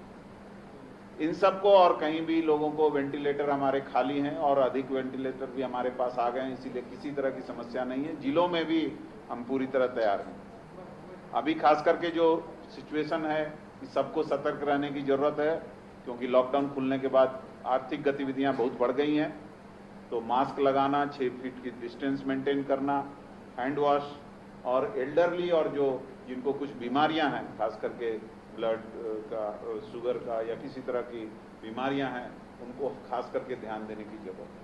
इन सबको और कहीं भी लोगों को वेंटिलेटर हमारे खाली हैं और अधिक वेंटिलेटर भी हमारे पास आ गए हैं, इसीलिए किसी तरह की समस्या नहीं है। जिलों में भी हम पूरी तरह तैयार हैं। अभी खास करके जो सिचुएशन है कि सबको सतर्क रहने की जरूरत है, क्योंकि लॉकडाउन खुलने के बाद आर्थिक गतिविधियां बहुत बढ़ गई हैं। तो मास्क लगाना, 6 फीट की डिस्टेंस मेंटेन करना, हैंड वॉश और एल्डरली और जो जिनको कुछ बीमारियां हैं, खास करके ब्लड का, शुगर का या किसी तरह की बीमारियां हैं, उनको खास करके ध्यान देने की जरूरत है।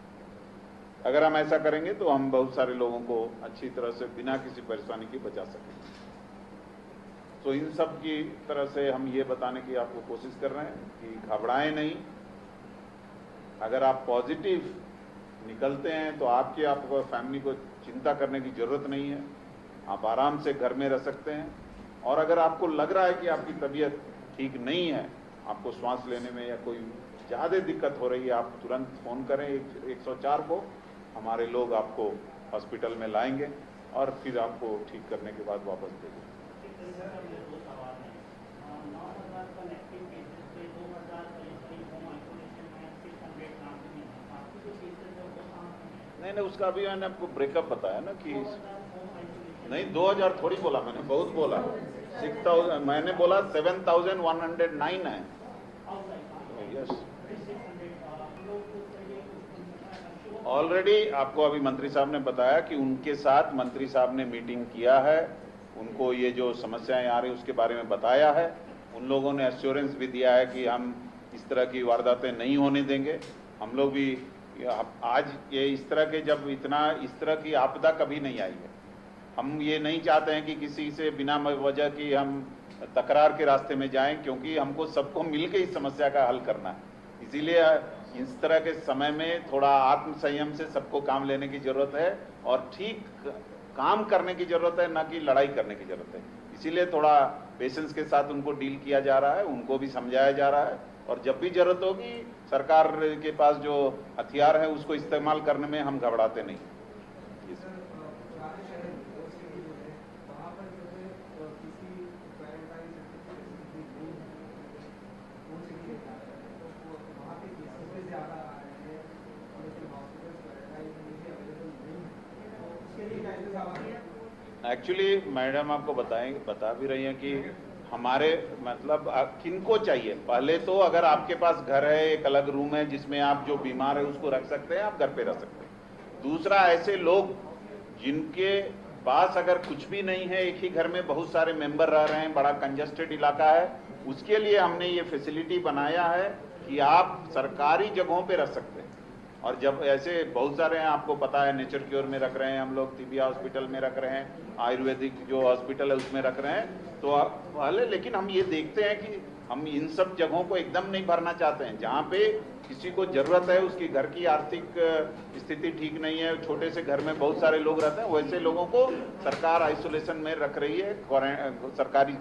अगर हम ऐसा करेंगे तो हम बहुत सारे लोगों को अच्छी तरह से बिना किसी परेशानी के बचा सकेंगे। तो इन सब की तरह से हम ये बताने की आपको कोशिश कर रहे हैं कि घबराएं नहीं। अगर आप पॉजिटिव निकलते हैं तो आपको फैमिली को चिंता करने की जरूरत नहीं है, आप आराम से घर में रह सकते हैं। और अगर आपको लग रहा है कि आपकी तबीयत ठीक नहीं है, आपको सांस लेने में या कोई ज़्यादा दिक्कत हो रही है, आप तुरंत फ़ोन करें 104 को। हमारे लोग आपको हॉस्पिटल में लाएंगे और फिर आपको ठीक करने के बाद वापस देंगे। नहीं, उसका अभी मैंने आपको ब्रेकअप बताया ना कि नहीं, 2000 थोड़ी बोला मैंने, बहुत बोला। 6000 मैंने बोला, 7109 है। यस, ऑलरेडी आपको अभी मंत्री साहब ने बताया कि उनके साथ मंत्री साहब ने मीटिंग किया है, उनको ये जो समस्याएं आ रही उसके बारे में बताया है। उन लोगों ने एश्योरेंस भी दिया है कि हम इस तरह की वारदातें नहीं होने देंगे। हम लोग भी आज ये इस तरह की आपदा कभी नहीं आई है। हम ये नहीं चाहते हैं कि किसी से बिना वजह की हम तकरार के रास्ते में जाएं, क्योंकि हमको सबको मिलकर इस समस्या का हल करना है। इसीलिए इस तरह के समय में थोड़ा आत्म संयम से सबको काम लेने की जरूरत है और ठीक काम करने की जरूरत है, ना कि लड़ाई करने की जरूरत है। इसीलिए थोड़ा पेशेंस के साथ उनको डील किया जा रहा है, उनको भी समझाया जा रहा है और जब भी जरूरत होगी सरकार के पास जो हथियार है उसको इस्तेमाल करने में हम घबराते नहीं। एक्चुअली मैडम आपको बता भी रही हैं कि हमारे मतलब किनको चाहिए। पहले तो अगर आपके पास घर है, एक अलग रूम है जिसमें आप जो बीमार है उसको रख सकते हैं, आप घर पे रह सकते हैं। दूसरा, ऐसे लोग जिनके पास अगर कुछ भी नहीं है, एक ही घर में बहुत सारे मेंबर रह रहे हैं, बड़ा कंजस्टेड इलाका है, उसके लिए हमने ये फैसिलिटी बनाया है कि आप सरकारी जगहों पे रख सकते हैं। और जब ऐसे बहुत सारे हैं, आपको पता है, नेचर क्योर में रख रहे हैं हम लोग, तिबिया हॉस्पिटल में रख रहे हैं, आयुर्वेदिक जो हॉस्पिटल है उसमें रख रहे हैं, तो पहले, लेकिन हम ये देखते हैं कि हम इन सब जगहों को एकदम नहीं भरना चाहते हैं। जहाँ पे किसी को जरूरत है, उसकी घर की आर्थिक स्थिति ठीक नहीं है, छोटे से घर में बहुत सारे लोग रहते हैं, वैसे लोगों को सरकार आइसोलेशन में रख रही है, सरकारी